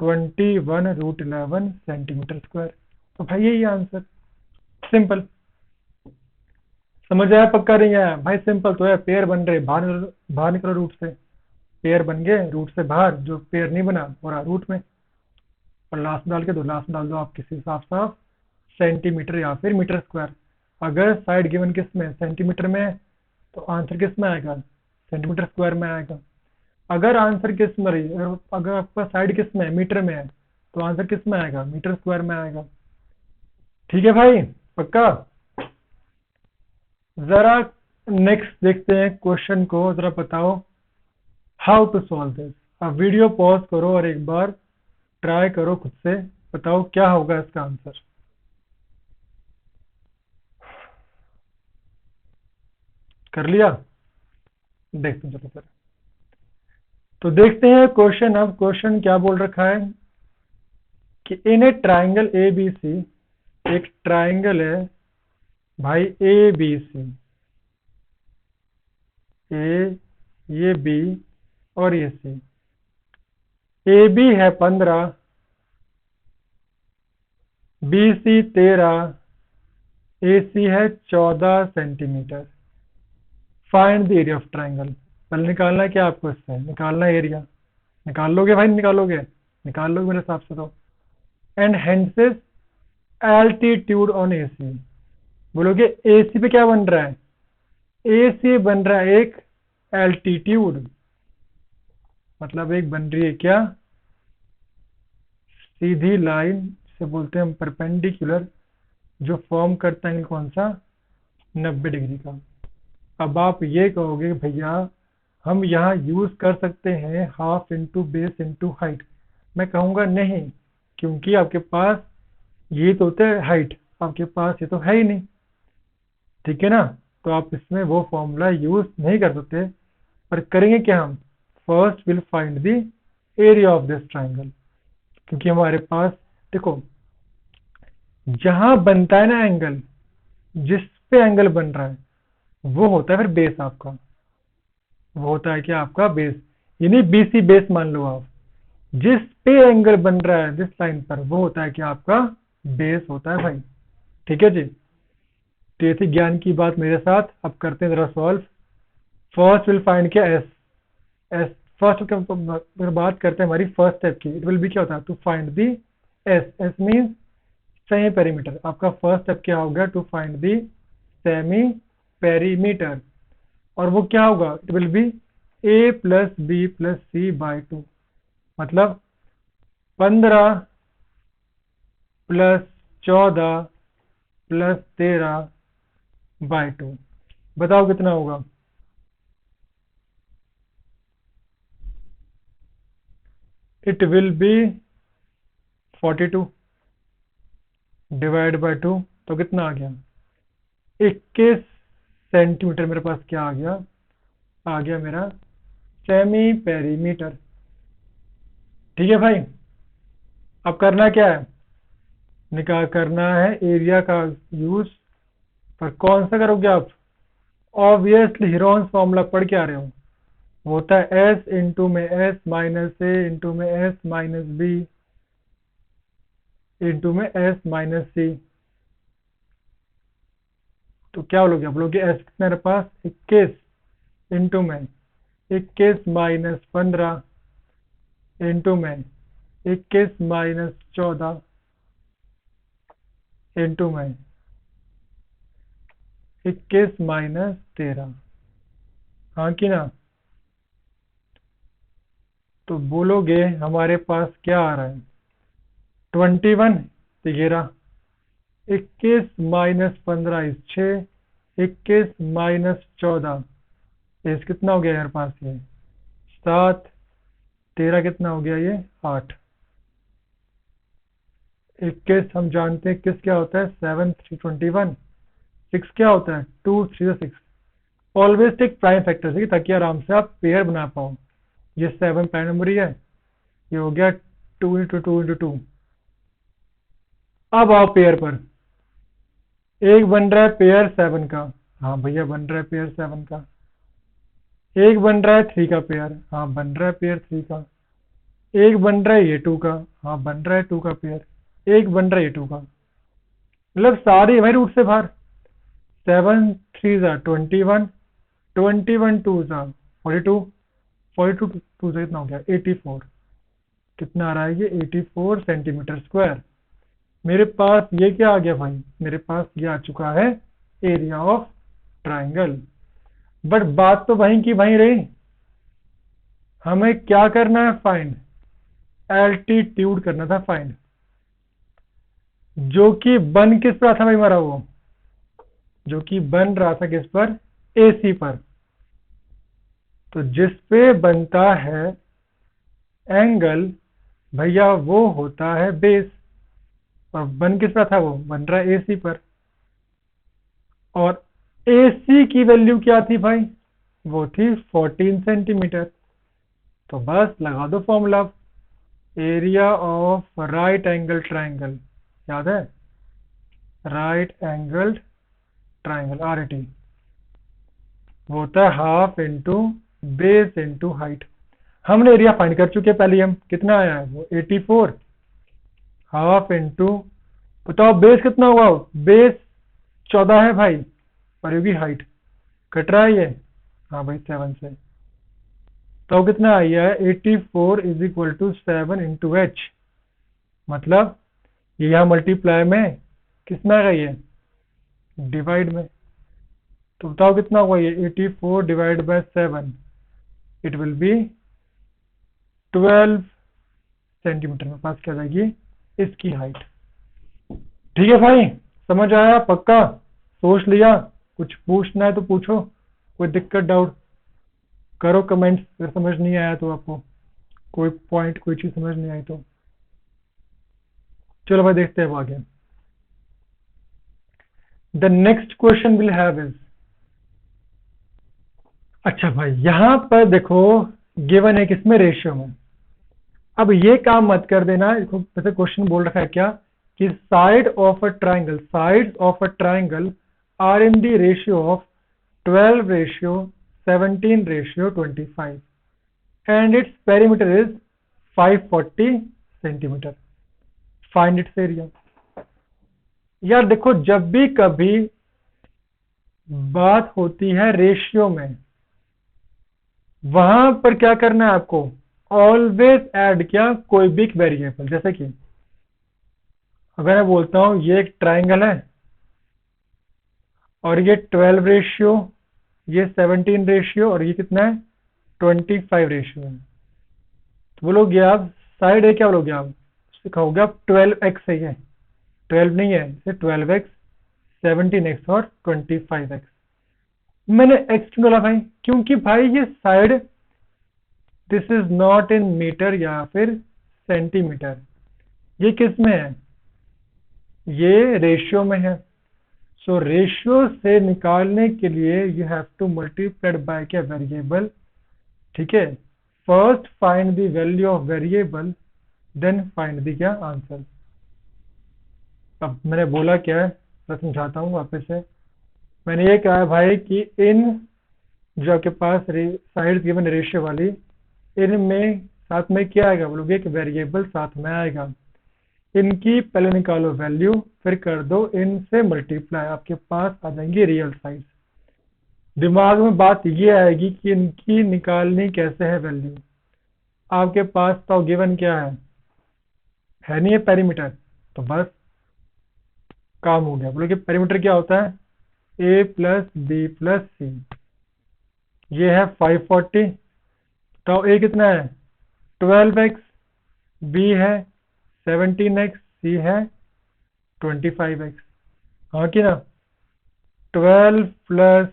21 रूट 11 सेंटीमीटर स्क्वायर। तो भाई यही आंसर, सिंपल। समझ आया पक्का नहीं आया भाई, सिंपल तो है। पेयर बन रहे, बाहर बाहर निकलो रूट से, पेयर बन गए रूट से बाहर, जो पेयर नहीं बना वो रहा रूट में। और लास्ट डाल के दो, लास्ट डाल दो आप किसी हिसाब साफ सेंटीमीटर या फिर मीटर स्क्वायर। अगर साइड गिवन किस में सेंटीमीटर में है, तो आंसर किस में आएगा, सेंटीमीटर स्क्वायर में आएगा। अगर आंसर किस में रही, अगर आपका साइड किस में है, मीटर में है, तो आंसर किस में आएगा, मीटर स्क्वायर में आएगा। ठीक है भाई, पक्का। जरा नेक्स्ट देखते हैं क्वेश्चन को, जरा बताओ हाउ टू सॉल्व दिस। अब वीडियो पॉज करो और एक बार ट्राई करो खुद से, बताओ क्या होगा इसका आंसर। कर लिया, देखते हैं चलो फिर। तो देखते हैं क्वेश्चन। अब क्वेश्चन क्या बोल रखा है कि इन ए ट्राइंगल ए बी सी, एक ट्राइंगल है भाई ए बी सी, ए ये बी और ये सी। ए बी है 15, बी सी 13, ए सी है 14 centimetre. Find the area of triangle. पहले निकालना है क्या आपको, इससे निकालना है एरिया। निकाल लोगे भाई, निकालोगे, निकाल लोगे मेरे हिसाब से तो। एंड हेंसेस एल्टीट्यूड ऑन ए सी, बोलोगे ए सी पे क्या बन रहा है, ए सी बन रहा है एक एल्टीट्यूड, मतलब एक बन रही है क्या सीधी लाइन, से बोलते हैं हम परपेंडिकुलर, जो फॉर्म करता है कौन सा 90 डिग्री का। अब आप ये कहोगे भैया हम यहाँ यूज कर सकते हैं half into base into height. मैं कहूँगा नहीं, क्योंकि आपके पास ये तो होता है हाइट, आपके पास ये तो है ही नहीं, ठीक है ना। तो आप इसमें वो फॉर्मूला यूज नहीं कर सकते, पर करेंगे क्या हम, first will find the area of this triangle. क्योंकि हमारे पास देखो, जहां बनता है ना एंगल, जिस पे एंगल बन रहा है वो होता है फिर बेस आपका, वो होता है क्या आपका बेस, यानी बीसी बेस मान लो आप। जिस पे एंगल बन रहा है जिस लाइन पर, वो होता है क्या आपका बेस होता है भाई, ठीक है जी। तो ये थी ज्ञान की बात मेरे साथ। अब करते हैं जरा सॉल्व। फर्स्ट विल फाइंड क्या एस, एस फर्स्ट अगर बात करते हैं हमारी फर्स्ट स्टेप की, इट विल बी क्या होता है to find the S, S means semi perimeter. आपका फर्स्ट स्टेप क्या होगा, to find the semi perimeter, और वो क्या होगा, it will be A plus B plus C by 2, मतलब 15 प्लस 14 प्लस 13 बाई 2। बताओ कितना होगा। It will B 42 divide by 2, तो कितना आ गया 21 सेंटीमीटर। मेरे पास क्या आ गया मेरा सेमी पेरीमीटर, ठीक है भाई। अब करना क्या है, निकाल करना है एरिया का यूज। पर कौन सा करोगे आप, ऑब्वियसली हीरोन्स फॉर्मूला पढ़ के आ रहे हो, वो होता है एस इंटू में एस माइनस ए इंटू में एस माइनस बी इंटू में एस माइनस सी। तो क्या बोलोगे, आप बोलोगे एस कितना मेरे पास 21 इंटू में 21 माइनस 15 इंटू में 21 माइनस 14 इंटू में 21 माइनस 13, हाँ कि ना। तो बोलोगे हमारे पास क्या आ रहा है 21, तो ये रहा 21 माइनस 15 इस 6, 21 माइनस 14 इस कितना हो गया मेरे पास ये 7, 13 कितना हो गया ये 8। 21 हम जानते हैं किस क्या होता है 7 3 21, 6 क्या होता है 2 3 6। ऑलवेज टेक प्राइम फैक्टर से, ताकि आराम से आप पेयर बना पाओ। ये 7 प्राइम नंबर ही है, ये हो गया 2 इंटू 2 इंटू 2। अब आओ पेयर पर, एक बन रहा है पेयर 7 का, हाँ भैया बन रहा है पेयर 7 का। एक बन रहा है 3 का पेयर, हाँ बन रहा है पेयर 3 का। एक बन रहा है ये 2 का, हाँ बन रहा है 2 का पेयर। एक बन रहा है ये 2 का, मतलब सारे भाई रूट से बाहर। 7 3 ज़ा 21, 21 2 ज़ा 42, 42 2 से कितना हो गया 84। कितना आ रहा है ये 84 सेंटीमीटर स्क्वायर। मेरे पास ये क्या आ गया भाई, मेरे पास ये आ चुका है एरिया ऑफ ट्राइंगल। बट बात तो वहीं की वहीं रही, हमें क्या करना है फाइंड, एल्टीट्यूड करना था फाइंड, जो कि बन किस पर था भाई हमारा, वो जो कि बन रहा था किस पर, एसी पर। तो जिस पे बनता है एंगल भैया वो होता है बेस, और बन किस पर था, वो बन रहा है एसी पर। और एसी की वैल्यू क्या थी भाई, वो थी 14 सेंटीमीटर। तो बस लगा दो formula, area of right angle triangle, याद है राइट एंगल ट्राइंगल RAT, वो होता है half into base into height. हमने एरिया फाइंड कर चुके हैं पहले हम, कितना आया है वो 84, हाफ इंटू, बताओ बेस कितना हुआ, बेस 14 है भाई, और ये भी हाइट कट रहा है ये, हाँ भाई 7 से। तो कितना आया है 84 is equal to 7 into H, मतलब ये यहाँ मल्टीप्लाई में कितना है ये डिवाइड में। तो बताओ कितना हुआ ये 84 divide by 7, it will B 12 centimetre. मेरे पास क्या जाएगी इसकी हाइट, ठीक है भाई, समझ आया पक्का, सोच लिया, कुछ पूछना है तो पूछो, कोई दिक्कत डाउट करो कमेंट्स अगर समझ नहीं आया तो, आपको कोई पॉइंट कोई चीज समझ नहीं आई तो। चलो भाई देखते हैं अब आगे। The next question will have is, अच्छा भाई यहां पर देखो गिवन है किसमें, रेशियो में। अब ये काम मत कर देना, वैसे क्वेश्चन बोल रखा है क्या कि side of a triangle, sides of a triangle are in the ratio of 12 ratio 17 ratio 25 and its perimeter is 540 centimetre, find its area. यार देखो जब भी कभी बात होती है रेशियो में, वहां पर क्या करना है आपको, ऑलवेज ऐड क्या, कोई भी वेरिएबल। जैसे कि अगर मैं बोलता हूं ये एक ट्राइंगल है और ये 12 रेशियो, ये 17 रेशियो और ये कितना है 25 रेशियो है, तो बोलोगे आप साइड है, क्या बोलोगे आप, कहोगे आप 12x है, ये 12 नहीं है, इसे 12x 17x और 25x। मैंने x क्यों बोला भाई, क्योंकि भाई ये side this is not in metre या फिर सेंटीमीटर, ये किस में है, ये रेशियो में है। सो रेशियो से निकालने के लिए you have to multiplied by क्या, वेरिएबल। ठीक है, first find the value of variable then find the क्या आंसर। अब मैंने बोला क्या है, मैं समझाता हूँ वापस से। मैंने ये कहा भाई कि इन जो आपके पास साइड गिवन रेशियो वाली, इनमें साथ में क्या आएगा, बोलोगे कि वेरिएबल साथ में आएगा। इनकी पहले निकालो वैल्यू, फिर कर दो इनसे मल्टीप्लाई, आपके पास आ जाएंगी रियल साइज। दिमाग में बात ये आएगी कि इनकी निकालनी कैसे है वैल्यू। आपके पास तो गिवन क्या है नहीं है पेरीमीटर, तो बस काम हो गया। बोलोगे पेरीमीटर क्या होता है, a plus B plus c. ये है 540, तो a कितना है 12x, b है 17x, c है 25x। हाँ कि ना, 12 प्लस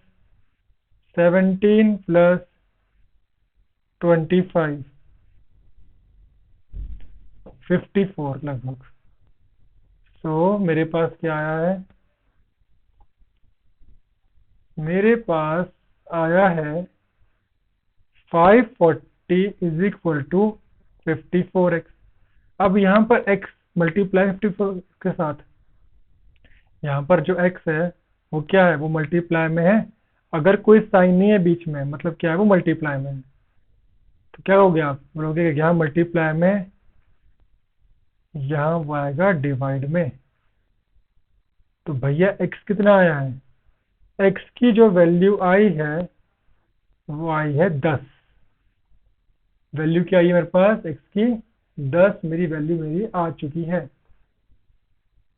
17 प्लस 25 54 लगभग। सो मेरे पास क्या आया है, मेरे पास आया है 540 इज इक्वल टू 54x। अब यहाँ पर x मल्टीप्लाई 54 के साथ, यहाँ पर जो x है वो क्या है, वो मल्टीप्लाई में है। अगर कोई साइन नहीं है बीच में, मतलब क्या है, वो मल्टीप्लाई में है। तो क्या हो गया, आप बोलोगे यहाँ मल्टीप्लाई में, यहाँ वो आएगा डिवाइड में। तो भैया x कितना आया है, x की जो वैल्यू आई है वो आई है 10। वैल्यू क्या आई है मेरे पास, x की 10 मेरी वैल्यू मेरी आ चुकी है।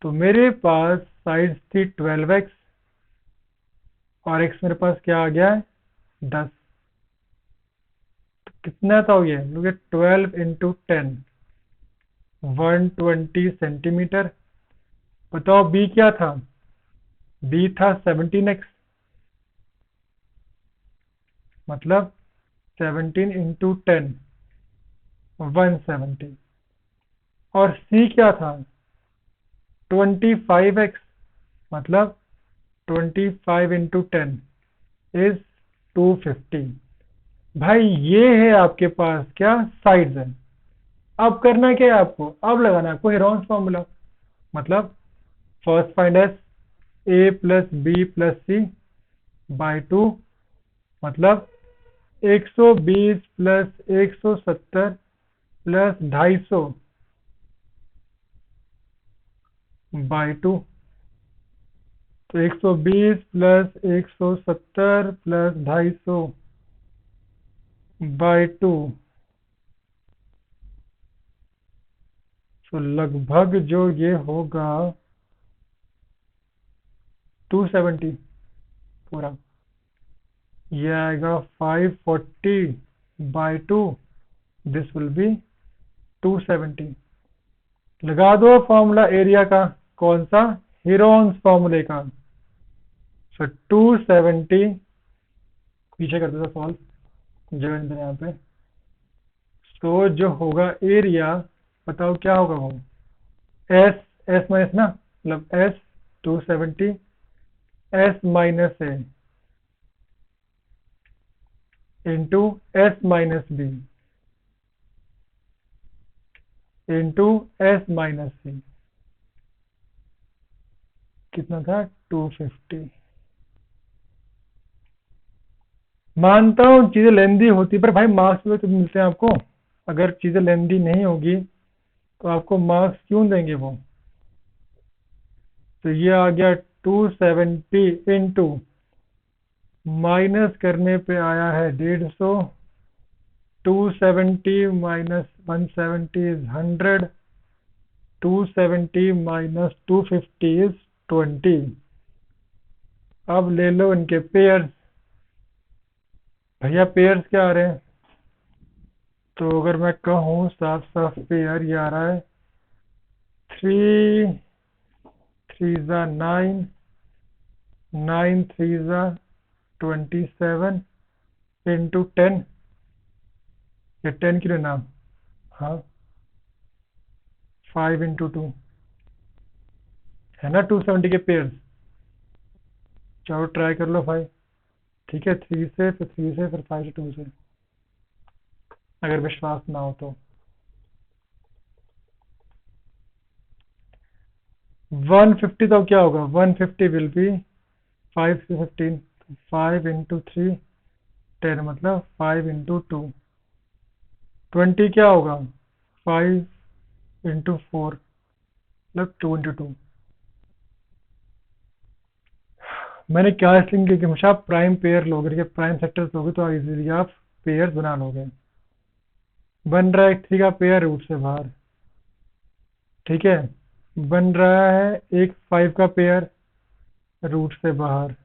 तो मेरे पास साइड थी 12x और x मेरे पास क्या आ गया है 10। तो कितना था ये, लोग 12 इंटू 10 120 सेंटीमीटर। बताओ b क्या था, b था 17x, मतलब 17 इंटू 10 170। और c क्या था 25x, मतलब 25 इंटू 10 इज 250। भाई ये है आपके पास क्या साइड्स है। अब करना क्या है आपको, अब लगाना है आपको हेरोन्स फॉर्मूला। मतलब first find S A plus B plus C by 2, मतलब 120 प्लस 170 प्लस 250 बाई 2। तो 120 प्लस 170 प्लस 250 बाई 2, तो लगभग जो ये होगा 270 पूरा। ये आएगा 540 बाई 2, दिस विल बी 270। लगा दो फॉर्मूला एरिया का, कौन सा, हेरोन्स फॉर्मूले का। सो 270 पीछे कर देता सॉल्व, जो यहाँ पे, तो जो होगा एरिया, बताओ क्या होगा वो, एस, एस माइनस ना, मतलब एस 270 एस माइनस ए into S minus B into S minus C, कितना था 250। मानता हूँ चीजें लेंदी होती, पर भाई मार्क्स भी तो मिलते हैं आपको। अगर चीजें लेंदी नहीं होगी तो आपको मार्क्स क्यों देंगे वो। तो ये आ गया 270 इंटू, माइनस करने पे आया है 150, 270 माइनस 170 इज 100, 270 माइनस 250 इज 20। अब ले लो इनके पेयर्स। भैया पेयर्स क्या आ रहे हैं, तो अगर मैं कहूँ साफ साफ पेयर, ये आ रहा है 3 3 ज़ा 9, 9 3 ज़ा 27 इंटू 10, ये 10 की नाम, हाँ 5 इंटू 2 है ना 270 के पेयर्स। चलो ट्राई कर लो भाई। ठीक है, 3 से, फिर 3 से, फिर 5 से, 2 से, अगर विश्वास ना हो तो। 150 तो क्या होगा, 150 विल बी 5 से 15, 5 इंटू 3 10, मतलब 5 इंटू 2, 20 क्या होगा 5 इंटू 4, मतलब 2 इंटू 2। मैंने क्या इसलिए, क्योंकि हमेशा आप प्राइम पेयर लोगे, ठीक है, प्राइम सेक्टर्स लोगे तो इजीली आप पेयर बना लोगे। बन रहा है 3 का पेयर रूट से बाहर, ठीक है, बन रहा है एक 5 का पेयर रूट से बाहर,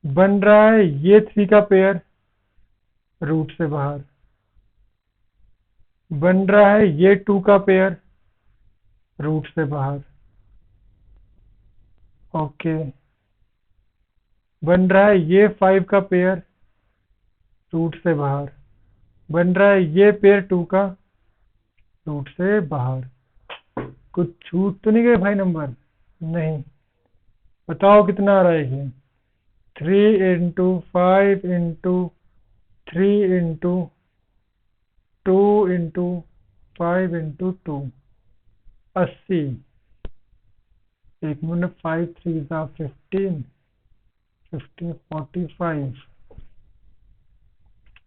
बन रहा है ये 3 का पेयर रूट से बाहर, बन रहा है ये 2 का पेयर रूट से बाहर, ओके, बन रहा है ये 5 का पेयर रूट से बाहर, बन रहा है ये पेयर 2 का रूट से बाहर। कुछ छूट तो नहीं गए भाई नंबर, नहीं। बताओ कितना आ रहा है ये, 3 into 5 into 3 into 2 into 5 into 2, 80। एक मिनट, 5 3 ज़ा 15, 15 45,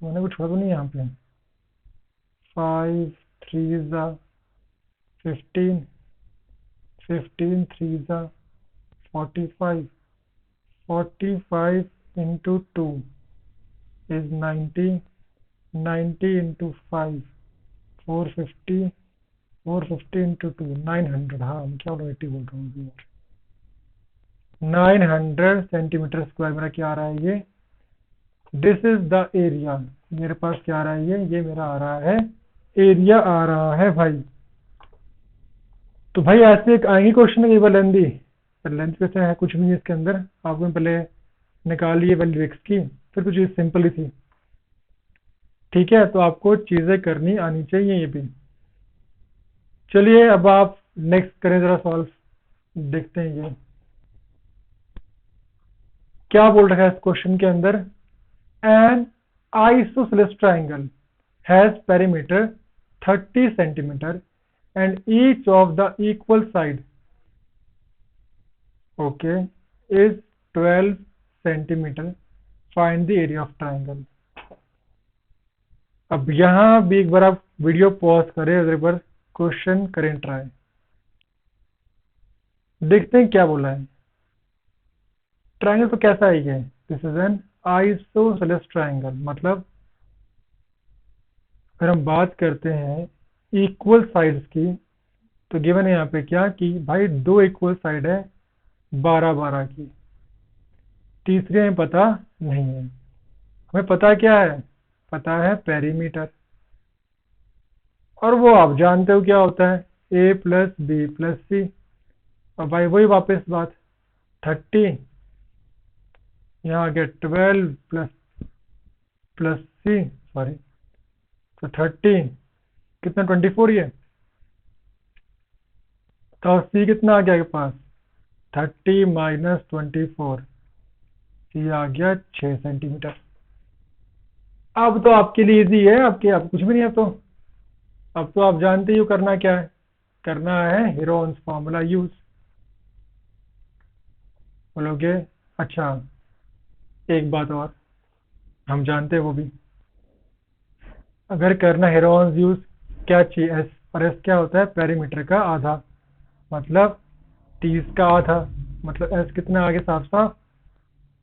मैंने कुछ छोड़ा तो नहीं यहाँ पे, 5 3 ज़ा 15, 15 3 ज़ा 45, 45 इंटू 2 is 90, 90 into 5 450, 450 into 2 900, हाँ मैं क्या 80 बोल रहा हूँ यार, 900 सेंटीमीटर स्क्वायर मेरा क्या आ रहा है ये, दिस इज द एरिया। मेरे पास क्या आ रहा है ये मेरा आ रहा है एरिया आ रहा है भाई। तो भाई ऐसे एक आएंगे क्वेश्चन है, ये वाला लेंदी, पर लेंथ कैसे है कुछ भी नहीं इसके अंदर, आपको पहले निकालिए वैल्यू एक्स की, फिर कुछ चीज सिंपल ही थी। ठीक है, तो आपको चीजें करनी आनी चाहिए ये भी। चलिए अब आप नेक्स्ट करें जरा सॉल्व, देखते हैं ये क्या बोल रखा है इस क्वेश्चन के अंदर। N isosceles triangle has perimeter 30 centimetre and each of the equal side, okay, is 12 centimetre, find the area of triangle. अब यहां भी एक बार आप वीडियो पॉज करें और एक बार क्वेश्चन करें ट्राई, देखते हैं क्या बोला है। ट्राइंगल तो कैसा है ये, this is an isosceles triangle, मतलब अगर हम बात करते हैं इक्वल साइड्स की, तो गिवन है यहाँ पे क्या कि भाई दो इक्वल साइड है 12-12 की, तीसरी हमें पता नहीं है। हमें पता क्या है, पता है पेरीमीटर, और वो आप जानते हो क्या होता है, ए प्लस बी प्लस सी। और भाई वही वापस बात, 30 यहाँ आ गया 12 प्लस प्लस सी, सॉरी, तो 30 कितना 24 ये, तो सी कितना आ गया आपके पास 30 माइनस 24, सी आ गया 6 सेंटीमीटर। अब तो आपके लिए इजी है, आपके आप कुछ भी नहीं है तो अब तो आप जानते ही हो करना क्या है, करना है हेरोन्स फॉर्मूला यूज। बोलोगे अच्छा एक बात और हम जानते हैं वो भी, अगर करना हेरोन्स यूज क्या चाहिए एस, और एस क्या होता है पेरीमीटर का आधा, मतलब 30 का आधा, मतलब एस कितना आगे साफ साफ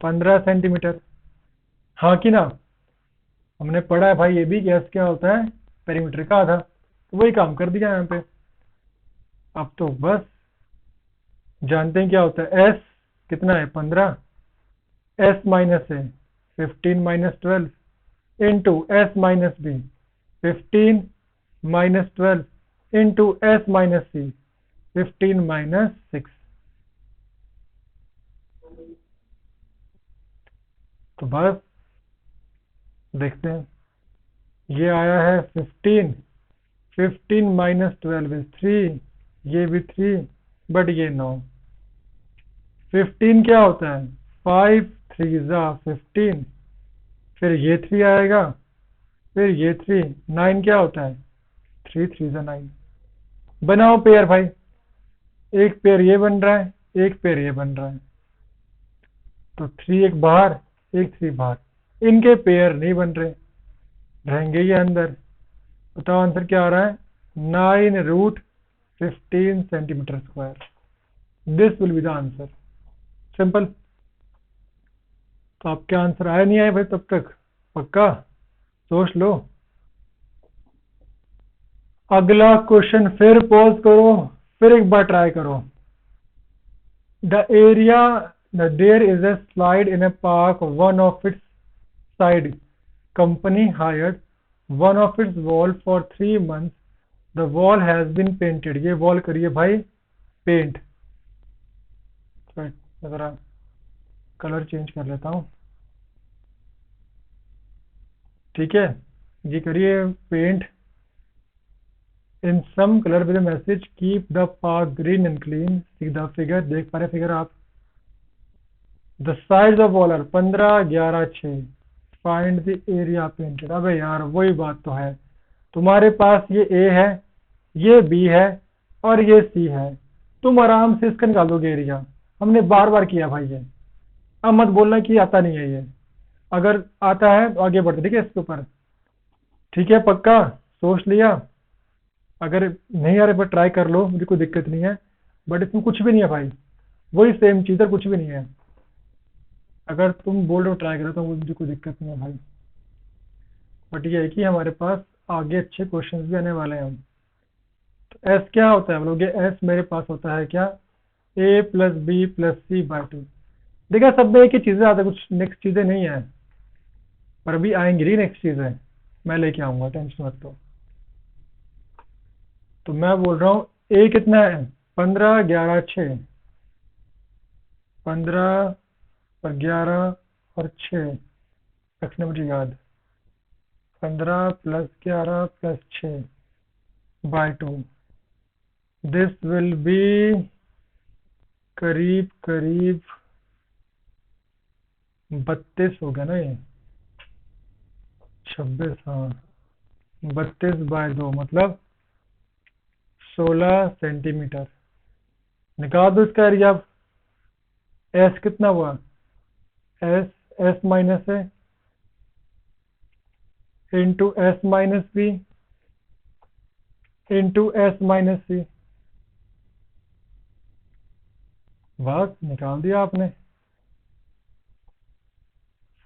15 सेंटीमीटर। हाँ कि ना, हमने पढ़ा है भाई ये भी कि एस क्या होता है पेरीमीटर का आधा, तो वही काम कर दिया यहाँ पे। अब तो बस जानते हैं क्या होता है एस कितना है 15, एस माइनस है 15 minus 12 into S minus B 15 minus 12 into S minus C 15 minus 6। तो बस देखते हैं, ये आया है 15, 15 माइनस 12 इज 3, ये भी 3, बट ये 9। 15 क्या होता है 5 3 जा 15, फिर ये 3 आएगा, फिर ये 3, 9 क्या होता है 3 3 जा 9। बनाओ पेयर भाई, एक पेयर ये बन रहा है, एक पेयर ये बन रहा है, तो 3 एक बाहर, एक 3 बाहर, इनके पेयर नहीं बन रहे, रहेंगे ये अंदर। बताओ आंसर क्या आ रहा है 9√15 centimetre square, this will be the answer, simple. तो आपके आंसर आया नहीं आए भाई तब तक, पक्का सोच लो। अगला क्वेश्चन फिर पॉज करो, फिर एक बार ट्राई करो। The area there is a slide in a park, one of its side company hired one of its wall for 3 months, the wall has been painted, ये वॉल करिए भाई पेंट, जरा कलर चेंज कर लेता हूँ, ठीक है, ये करिए paint in some colour with message keep the park green and clean. The figure देख पा रहे फिगर आप, the size of wall are 15 11 6, find the area painted. अबे यार वही बात तो है, तुम्हारे पास ये ए है, ये बी है और ये सी है, तुम आराम से इसका निकाल दोगे एरिया, हमने बार बार किया भाई ये, अब मत बोलना कि आता नहीं है ये, अगर आता है तो आगे बढ़ते, ठीक है इसके ऊपर, ठीक है पक्का सोच लिया। अगर नहीं आ रहा पर ट्राई कर लो, मुझे कोई दिक्कत नहीं है, बट इसमें कुछ भी नहीं है भाई, वही सेम चीज़ है, कुछ भी नहीं है। अगर तुम बोल रहे हो ट्राई करो तो मुझे कोई दिक्कत नहीं है भाई, बट ये है कि हमारे पास आगे अच्छे क्वेश्चन भी आने वाले हैं। तो एस क्या होता है बोलोगे, एस मेरे पास होता है क्या A plus B plus C by 2। देखा सब में एक ही चीज़ें आते, कुछ नेक्स्ट चीज़ें नहीं है, पर अभी आएंगी ही नेक्स्ट चीज़ें, मैं लेके आऊँगा टेंशन मत लो। तो मैं बोल रहा हूँ ए कितना है 15 11 6, 15 और 11 और 6 रखना मुझे याद, 15 plus 11 plus 6 by 2, this will be करीब करीब 32 हो गया ना ये, 26, हाँ 32 बाय 2 मतलब 16 सेंटीमीटर। निकाल दो इसका एरिया। अब एस कितना हुआ, एस एस माइनस है into S minus B into S minus C, बस निकाल दिया आपने।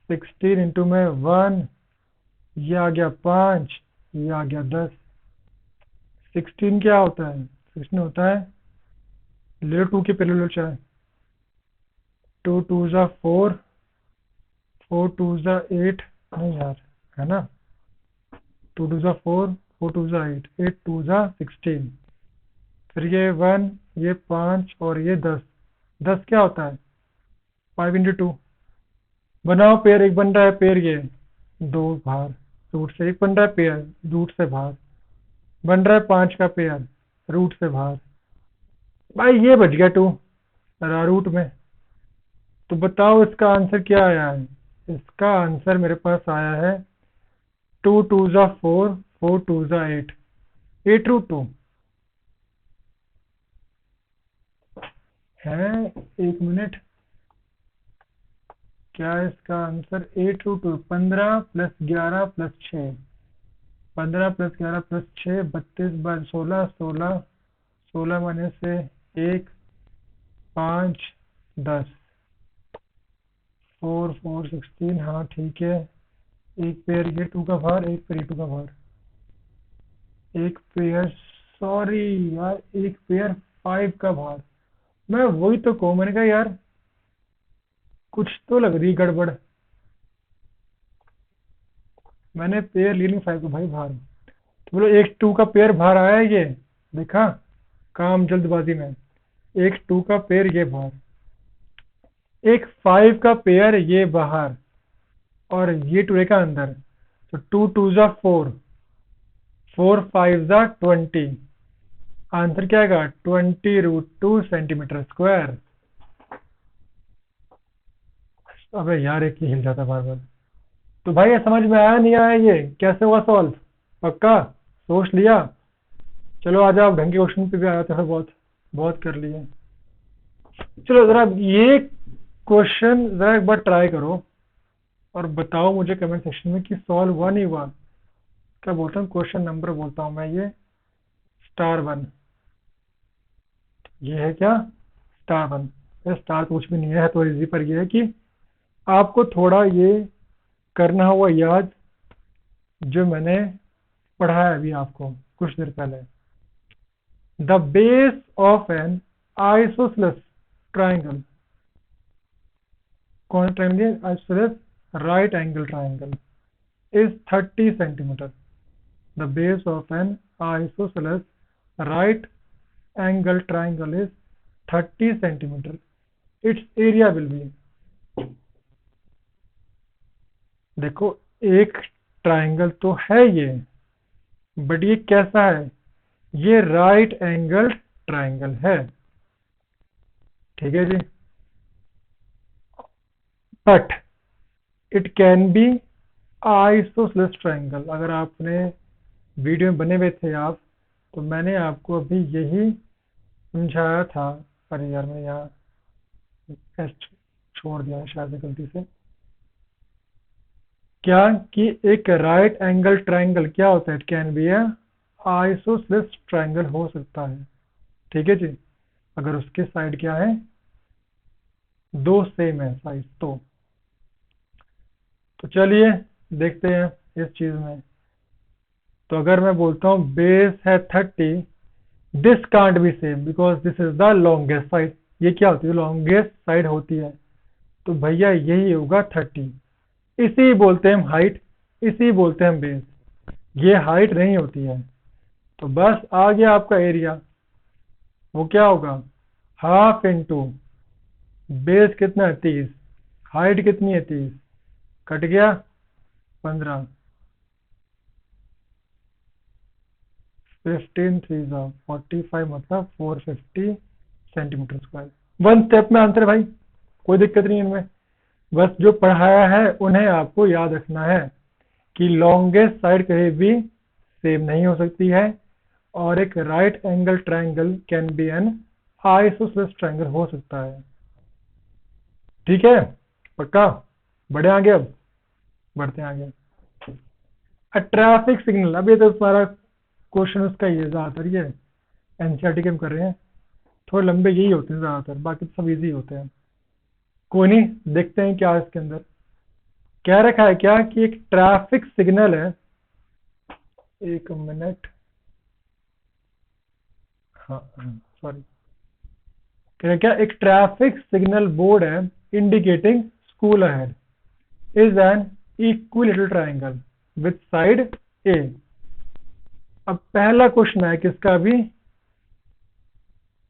16 इंटू में 1, ये आ गया 5, ये आ गया 10। 16 क्या होता है 16 होता है, ले 2 के पहले लो चाहे, 2 2 जा 4, 4 2 जा 8, नहीं यार है ना, 2 2 जा 4, 4 2 जा 8, 8 2 जा 16, फिर ये 1, ये 5 और ये 10, 10 क्या होता है 5 इंटू 2। बनाओ पेयर, एक बन रहा है पेयर ये 2 बाहर रूट से, एक बन रहा है पेयर रूट से बाहर, बन रहा है 5 का पेयर रूट से बाहर। भाई ये बच गया 2 रूट में। तो बताओ इसका आंसर क्या आया है? इसका आंसर मेरे पास आया है 2 2 जा 4, 4 2 जा 8, 8 रूट 2 है। एक मिनट, क्या है इसका answer? 8 root 2, 15 plus 11 plus 6, 15 plus 11 plus 6, 32 बार 16, 16, 16 माइनस से 1, 5, 10, 4 4 16। हाँ ठीक है। एक पेयर ये 2 का भार, एक पेयर ये 2 का भार, एक पेयर, सॉरी यार, एक पेयर 5 का भार। मैं वही तो कहूँ, मैंने कहा यार कुछ तो लग रही गड़बड़। मैंने पेयर ले ली 5 का भाई भार। तो बोलो एक 2 का पेयर बाहर आया है ये, देखा? काम जल्दबाजी में। एक 2 का पेयर ये बाहर, एक 5 का पेयर ये बाहर, और ये 2 का अंदर। तो 2 2 जा 4, 4 5 जा 20। आंसर क्या आएगा? 20 रूट 2 सेंटीमीटर स्क्वायर। अबे यार एक ही हिल जाता बार बार। तो भाई ये समझ में आया नहीं आया, ये कैसे हुआ सॉल्व? पक्का सोच लिया? चलो आ जाओ, ढंग के क्वेश्चन पे भी आया था, बहुत बहुत कर लिए। चलो जरा ये क्वेश्चन जरा एक बार ट्राई करो और बताओ मुझे कमेंट सेक्शन में कि सॉल्व हुआ नहीं हुआ। क्या बोलता हूँ, क्वेश्चन नंबर बोलता हूँ मैं ये, *1। ये है क्या? *1। स्टार कुछ भी नहीं है तो इजी, पर ये है कि आपको थोड़ा ये करना होगा याद, जो मैंने पढ़ाया अभी आपको कुछ देर पहले। The base of N isosceles triangle, कौन सा triangle? Isosceles right angle triangle is 30 centimeter. The base of an isosceles right angle triangle is 30 centimeter. Its area will be, देखो एक ट्राइंगल तो है ये, बट ये कैसा है? ये राइट एंगल ट्राइंगल है, ठीक है जी। But it can be isosceles triangle. अगर आपने वीडियो में बने हुए थे आप, तो मैंने आपको अभी यही समझाया था। अरे यार मैंने यहाँ एस छोड़ दिया है शायद से गलती से। क्या कि एक राइट एंगल ट्राइंगल क्या होता है? It can B A isosceles triangle हो सकता है, ठीक है जी, अगर उसके साइड क्या है? 2 सेम है साइड तो चलिए देखते हैं इस चीज में। तो अगर मैं बोलता हूँ बेस है 30, this can't be same because this is the longest side. ये क्या होती है? लॉन्गेस्ट साइड होती है, तो भैया यही होगा 30। इसी बोलते हैं हम हाइट, इसी बोलते हैं हम बेस। ये हाइट नहीं होती है। तो बस आ गया आपका एरिया, वो क्या होगा? हाफ इंटू बेस कितना है? 30, हाइट कितनी है? 30, कट गया 15, 15 3 45, मतलब 450 सेंटीमीटर स्क्वायर। वन स्टेप में आंसर भाई, कोई दिक्कत नहीं है इनमें। बस जो पढ़ाया है उन्हें आपको याद रखना है कि लॉन्गेस्ट साइड कहीं भी सेम नहीं हो सकती है, और एक right angle triangle can be N isosceles triangle हो सकता है, ठीक है? पक्का? बढ़े आगे, अब बढ़ते हैं आगे। ट्रैफिक सिग्नल, अब ये तो तुम्हारा क्वेश्चन उसका ही है ज्यादातर, ये एनसीईआरटी के हम कर रहे हैं, थोड़े लंबे यही होते हैं ज्यादातर, बाकी तो सब इजी होते हैं। कोई नहीं, देखते हैं क्या इसके अंदर क्या रखा है। क्या कि एक ट्रैफिक सिग्नल है, एक मिनट, हाँ सॉरी, क्या एक ट्रैफिक सिग्नल बोर्ड है indicating school ahead is an equilateral triangle with side A. अब पहला क्वेश्चन है किसका? भी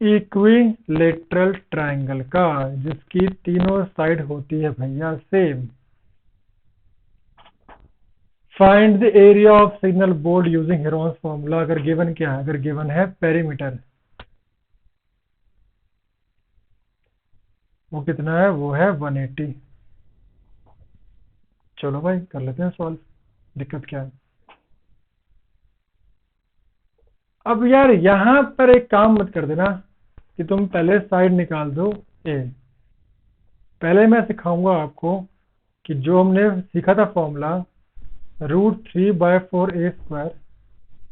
इक्विलेटरल ट्राइंगल का, जिसकी तीनों साइड होती है भैया same. Find the area of signal board using Heron's formula. अगर गिवन क्या है, अगर गिवन है पेरीमीटर, वो कितना है, वो है 180। चलो भाई कर लेते हैं सॉल्व, दिक्कत क्या है। अब यार यहां पर एक काम मत कर देना कि तुम पहले साइड निकाल दो ए। पहले मैं सिखाऊंगा आपको कि जो हमने सीखा था फॉर्मूला √3/4a²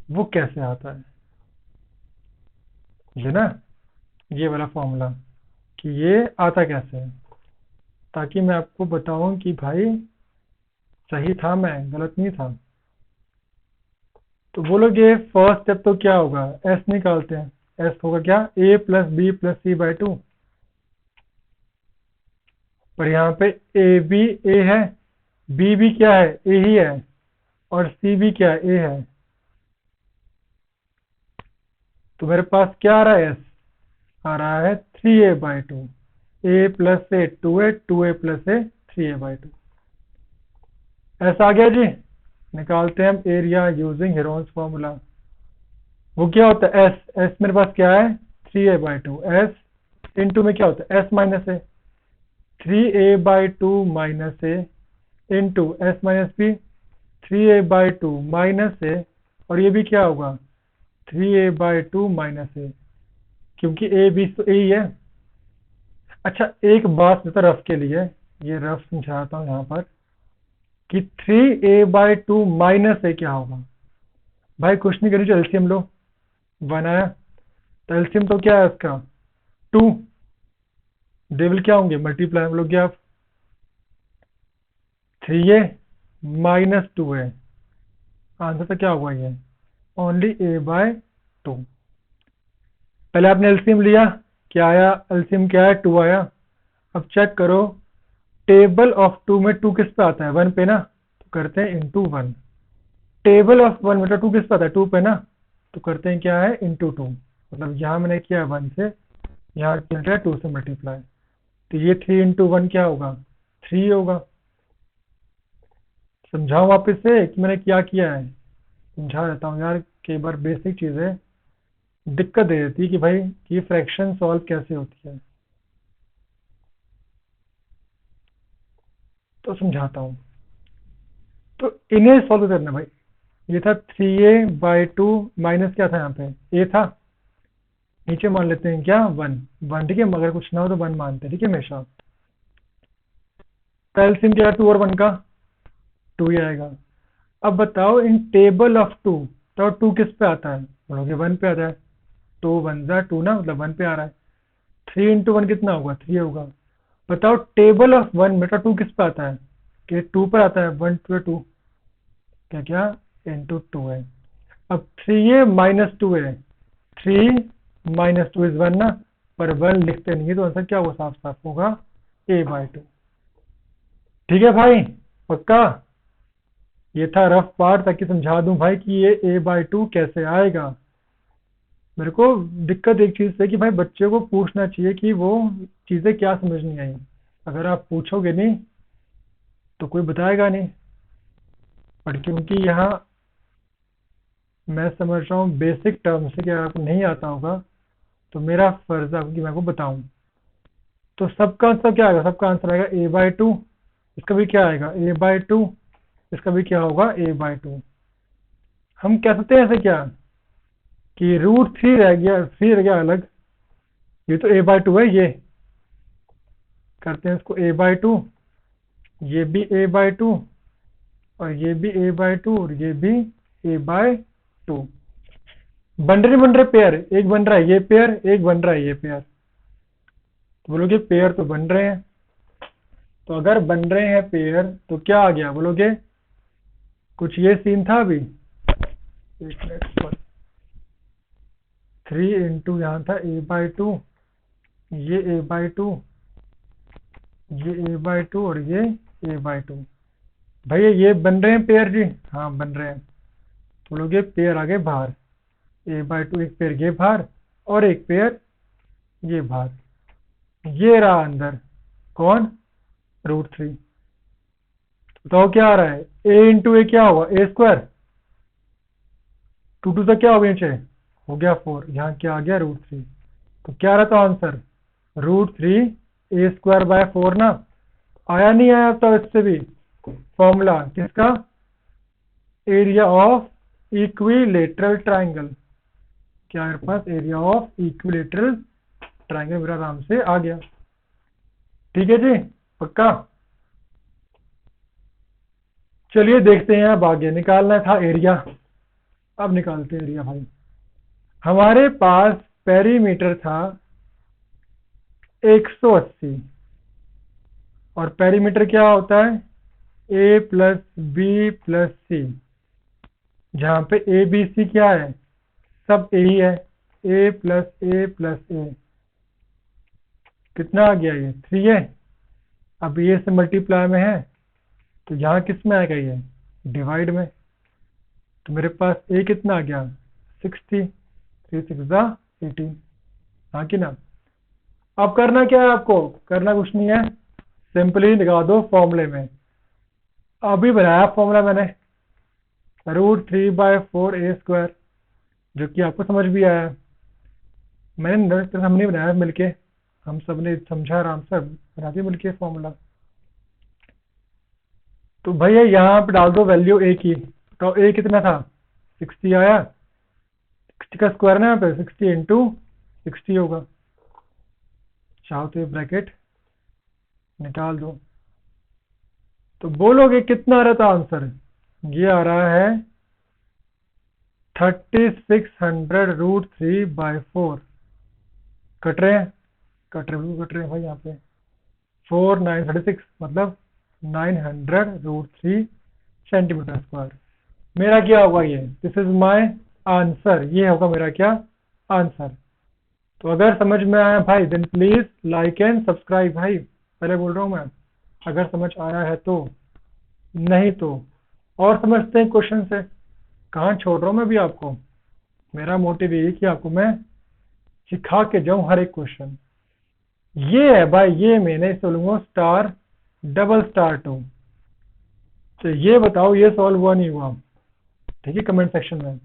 वो कैसे आता है, ये ना, ये वाला फॉर्मूला, कि ये आता कैसे है, ताकि मैं आपको बताऊं कि भाई सही था मैं, गलत नहीं था। तो बोलोगे फर्स्ट स्टेप तो क्या होगा, एस निकालते हैं। एस होगा क्या, a+b+c/2। पर यहाँ पे ए भी ए है, बी भी क्या है, ए ही है, और सी भी क्या है, ए है। तो मेरे पास क्या आ रहा है, एस आ रहा है 3a/2। a+a 2a, 2a+a 3a/2। S आ गया जी। निकालते हैं हम एरिया यूजिंग हेरोन्स फॉर्मूला। वो क्या होता है, एस, एस मेरे पास क्या है 3a/2। एस इंटू में क्या होता है, S minus A, 3a/2 minus A into S minus B, 3a/2 minus A, और ये भी क्या होगा 3a/2 माइनस ए, क्योंकि ए बी तो ए ही है। अच्छा एक बात बता रफ के लिए, ये रफ समझाता हूँ यहाँ पर, कि 3a/2 माइनस ए क्या होगा। भाई कुछ नहीं करिए, एलसीएम लो, 1 आया, तो एलसीएम तो क्या है इसका 2, डेविल क्या होंगे मल्टीप्लाई लोगे आप, 3a माइनस 2a, आंसर तो क्या होगा ये ओनली a/2। पहले आपने एलसीएम लिया, क्या आया, एलसीएम क्या है 2 आया। अब चेक करो टेबल ऑफ 2 में 2 किस पे आता है, 1 पे ना, तो करते हैं इंटू 1। टेबल ऑफ 1 में 2 किस पे आता है, 2 पे ना, तो करते हैं क्या है इंटू 2। मतलब यहाँ मैंने किया 1 से, यहाँ चल रहा है 2 से मल्टीप्लाई, तो ये 3 इंटू 1 क्या होगा 3 होगा। समझाऊं वापस से कि मैंने क्या किया है, समझा देता हूँ यार, कई बार बेसिक चीजें दिक्कत दे देती है कि भाई ये फ्रैक्शन सॉल्व कैसे होती है, तो समझाता हूँ। तो इन्हें सॉल्व करना भाई, ये था 3a/2 माइनस क्या था यहाँ पे, ए था, नीचे मान लेते हैं क्या 1 1, ठीक है, मगर कुछ ना हो तो 1 मानते हैं, ठीक है हमेशा। तो एलसीएम क्या है 2 और 1 का, 2 ही आएगा। अब बताओ इन टेबल ऑफ 2, तो 2 किस पे आता है, बोलोगे 1 पे आता है, 2 1 जा 2 ना, मतलब 1 पे आ रहा है। 3 इंटू 1 कितना होगा 3 होगा। बताओ टेबल ऑफ 1 में 2 किस पे आता है, कि 2 पर आता है, 1 2 2, क्या क्या इंटू 2 है। अब 3a माइनस 2 है, 3 माइनस 2 इज 1 ना, पर 1 लिखते नहीं है, तो आंसर क्या होगा, साफ साफ होगा a/2। ठीक है भाई, पक्का। ये था रफ पार्ट, ताकि समझा दूं भाई कि ये a/2 कैसे आएगा। मेरे को दिक्कत एक चीज है कि भाई बच्चे को पूछना चाहिए कि वो चीजें क्या समझ नहीं आई। अगर आप पूछोगे नहीं तो कोई बताएगा नहीं, पर क्योंकि यहाँ मैं समझ रहा हूँ बेसिक टर्म से कि आपको नहीं आता होगा, तो मेरा फर्ज है कि मैं आपको बताऊं। तो सबका आंसर क्या आएगा, सबका आंसर आएगा a/2। इसका भी क्या आएगा a/2, इसका भी क्या होगा a/2। हम कह सकते हैं ऐसे क्या कि √3 रह गया, 3 रह गया अलग, ये तो a/2 है, ये करते हैं इसको a/2, ये भी a/2, और ये भी a/2, और ये भी a/2। बन रहे पेयर, एक बन रहा है ये पेयर, एक बन रहा है ये पेयर, तो बोलोगे पेयर तो बन रहे हैं। तो अगर बन रहे हैं पेयर तो क्या आ गया बोलोगे, कुछ ये सीन था अभी, एक मिनट पर, 3 इंटू यहाँ था a/2, ये a/2, ये a/2, और ये a/2। भैया ये बन रहे हैं पेयर जी, हाँ बन रहे हैं। तो बोलोगे पेयर आ गए बाहर, a/2 एक पेयर ये बाहर, और एक पेयर ये बाहर, ये रहा अंदर कौन √3। बताओ क्या आ रहा है, ए इंटू ए क्या होगा, ए स्क्वायर, टू तक क्या हो गया नीचे, हो गया 4, यहाँ क्या आ गया √3। तो क्या रहता आंसर, √3 ए स्क्वायर बाय 4 ना। आया नहीं आया तो इससे भी फॉर्मूला किसका, एरिया ऑफ इक्विलेटरल ट्राइंगल। क्या मेरे पास एरिया ऑफ इक्विलेटरल ट्राइंगल मेरा आराम से आ गया। ठीक है जी, पक्का। चलिए देखते हैं, अब आगे निकालना था एरिया। अब निकालते हैं एरिया भाई। हमारे पास पेरीमीटर था 180, और पेरीमीटर क्या होता है, ए प्लस बी प्लस सी, जहां पे ए बी सी क्या है, सब ए ही है, ए प्लस ए प्लस ए, कितना आ गया ये 3 है। अब ये से मल्टीप्लाई में है तो यहाँ किस में आएगा, ये डिवाइड में। तो मेरे पास ए कितना आ गया 60, 3 6 18, हाँ कि ना। अब करना क्या है, आपको करना कुछ नहीं है, सिंपली लगा दो फॉर्मूले में। अभी बनाया फॉर्मूला मैंने, √3/4 ए स्क्वायर, जो कि आपको समझ भी आया। मैंने हमने बनाया मिलके, हम सब ने समझा आराम से, बना दिया मिलके फॉर्मूला। तो भैया यहाँ पे डाल दो वैल्यू ए की। तो ए कितना था 60 आया, 60 का स्क्वायर ना यहाँ पे 60 इंटू 60 होगा। चाहो तो ये ब्रैकेट निकाल दो, तो बोलोगे कितना आ रहा था आंसर, ये आ रहा है 3600 √3/4। कट रहे हैं, कट रहे हैं भाई यहाँ पे, 4 9 36 मतलब 900 √3 सेंटीमीटर स्क्वायर। मेरा क्या होगा ये, दिस इज माय आंसर, ये होगा मेरा क्या आंसर। तो अगर समझ में आया भाई then please like and subscribe भाई, पहले बोल रहा हूँ मैं, अगर समझ आया है तो, नहीं तो और समझते हैं क्वेश्चन से। कहाँ छोड़ रहा हूँ मैं भी आपको, मेरा मोटिव यही कि आपको मैं सिखा के जाऊं हर एक क्वेश्चन। ये है भाई, ये मैंने बोलूंगा स्टार डबल स्टार 2। तो ये बताओ ये सॉल्व हुआ नहीं हुआ, ठीक है, कमेंट सेक्शन में।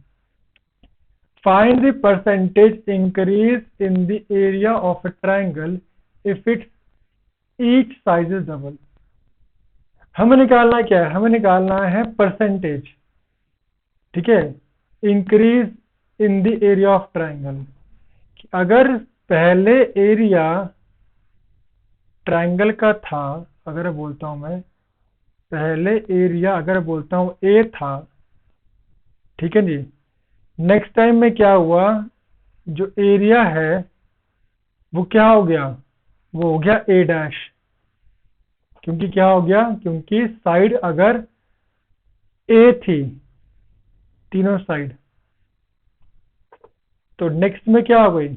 Find the percentage increase in the area of a triangle if it's each size is double. हमें निकालना क्या है, हमें निकालना है परसेंटेज, ठीक है, increase in the area of triangle. अगर पहले एरिया ट्राइंगल का था, अगर बोलता हूं मैं पहले एरिया, अगर बोलता हूं ए था, ठीक है जी, नेक्स्ट टाइम में क्या हुआ, जो एरिया है वो क्या हो गया, वो हो गया ए डैश। क्योंकि क्या हो गया, क्योंकि साइड अगर ए थी, तीनों साइड, तो नेक्स्ट में क्या हो गई,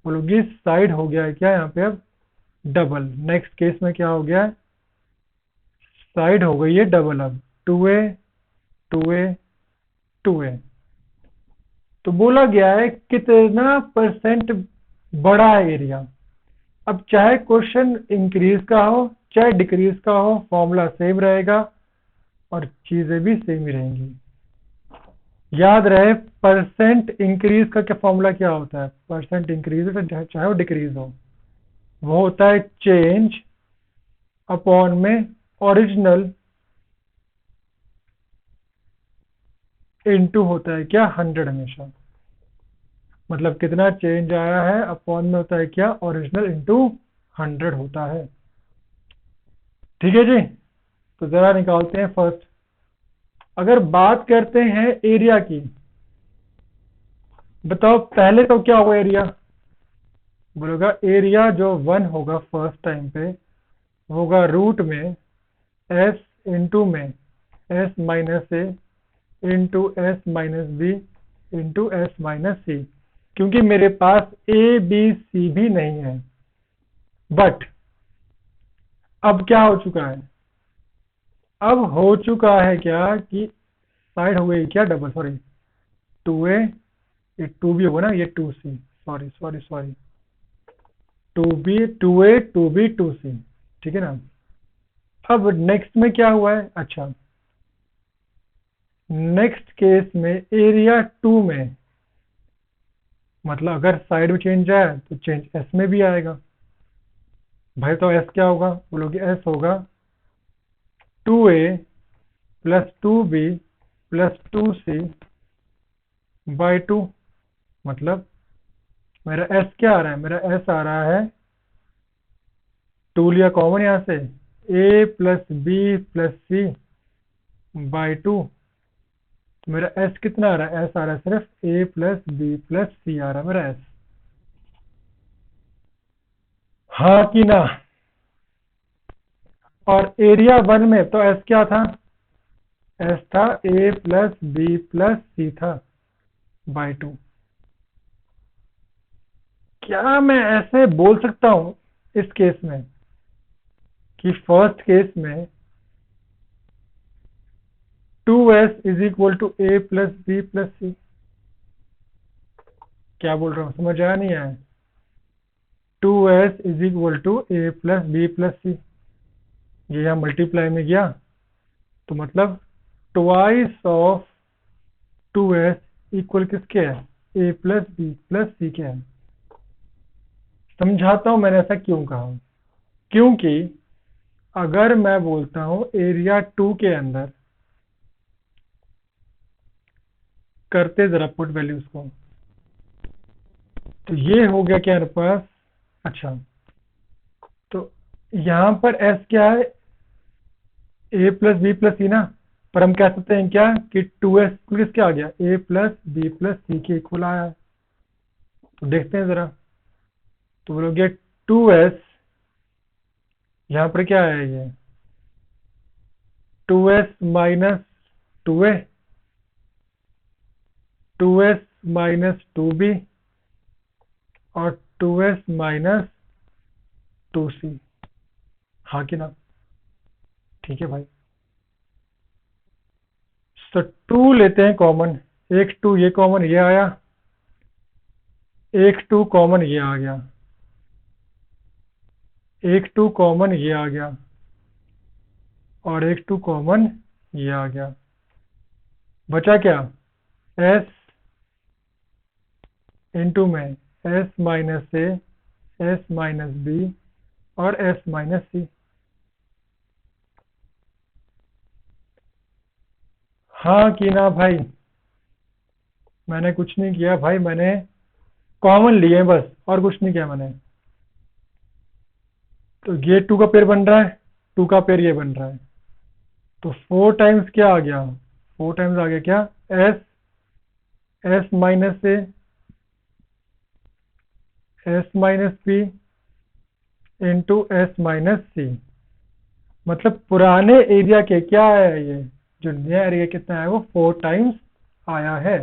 बोलोगी साइड हो गया है क्या यहाँ पे अब डबल। नेक्स्ट केस में क्या हो गया, साइड हो गई है डबल, अब 2a 2a 2a। तो बोला गया है कितना परसेंट बड़ा है एरिया। अब चाहे क्वेश्चन इंक्रीज का हो चाहे डिक्रीज का हो, फॉर्मूला सेम रहेगा और चीजें भी सेम ही रहेंगी। याद रहे परसेंट इंक्रीज का क्या फॉर्मूला क्या होता है, परसेंट इंक्रीज हो चाहे वो डिक्रीज हो, वो होता है चेंज अपॉन में ओरिजिनल इनटू होता है क्या 100 हमेशा। मतलब कितना चेंज आया है अपॉन में होता है क्या ओरिजिनल इनटू 100 होता है। ठीक है जी, तो जरा निकालते हैं फर्स्ट। अगर बात करते हैं एरिया की, बताओ पहले तो क्या होगा एरिया, बोलेगा एरिया जो 1 होगा फर्स्ट टाइम पे होगा रूट में s इंटू में s माइनस ए into S minus B into S minus c. क्योंकि मेरे पास ए बी सी भी नहीं है, बट अब क्या हो चुका है, अब हो चुका है क्या कि साइड हो गई क्या डबल, सॉरी 2a, ये 2b होगा ना, ये 2c, sorry sorry sorry 2b 2a 2b 2c, ठीक है ना। अब नेक्स्ट में क्या हुआ है, अच्छा नेक्स्ट केस में एरिया 2 में, मतलब अगर साइड में चेंज आया तो चेंज एस में भी आएगा भाई। तो एस क्या होगा, बोलोगे एस होगा 2a plus 2b plus 2c by 2। मतलब मेरा एस क्या आ रहा है, मेरा एस आ रहा है 2 लिया कॉमन यहाँ से, a plus B plus C by 2। तो मेरा एस कितना आ रहा है, एस आ रहा है सिर्फ a प्लस बी प्लस सी आ रहा है मेरा एस। हाँ कि ना। और एरिया 1 में तो एस क्या था, एस था a प्लस बी प्लस सी था बाई 2। क्या मैं ऐसे बोल सकता हूं इस केस में कि फर्स्ट केस में 2s is equal to a plus B plus c? क्या बोल रहा हूँ, समझ आया नहीं आया? 2s is equal to a plus B plus c, ये यहाँ मल्टीप्लाई में गया तो मतलब ट्वाइस ऑफ 2s इक्वल किसके है, a प्लस बी प्लस सी के है। समझाता हूं मैंने ऐसा क्यों कहा, क्योंकि अगर मैं बोलता हूं एरिया 2 के अंदर, करते जरा पुट वैल्यूज को, तो ये हो गया क्या मेरे पास, अच्छा तो यहाँ पर एस क्या है, ए प्लस बी प्लस सी ना, पर हम कह सकते हैं क्या कि 2s किसके आ गया, ए प्लस बी प्लस सी के इक्वल आया है। तो देखते हैं जरा, तो बोलोगे 2s, यहाँ पर क्या है ये 2s minus 2a, 2s minus 2b और 2s माइनस 2c। हाँ कि ना, ठीक है भाई। तो 2 लेते हैं कॉमन, एक 2 ये कॉमन ये आया, एक 2 कॉमन ये आ गया, एक 2 कॉमन ये आ गया और एक 2 कॉमन ये आ गया। बचा क्या, s इंटू में s minus a, s minus B और s माइनस सी। हाँ कि ना भाई, मैंने कुछ नहीं किया भाई, मैंने कॉमन लिए बस और कुछ नहीं किया मैंने। तो ये 2 का पेयर बन रहा है, 2 का पेयर ये बन रहा है, तो 4 टाइम्स क्या आ गया, 4 टाइम्स आ गया क्या, s, s minus a, s minus B into S minus c. मतलब पुराने एरिया के क्या है, ये जो नया एरिया कितना है वो 4 टाइम्स आया है।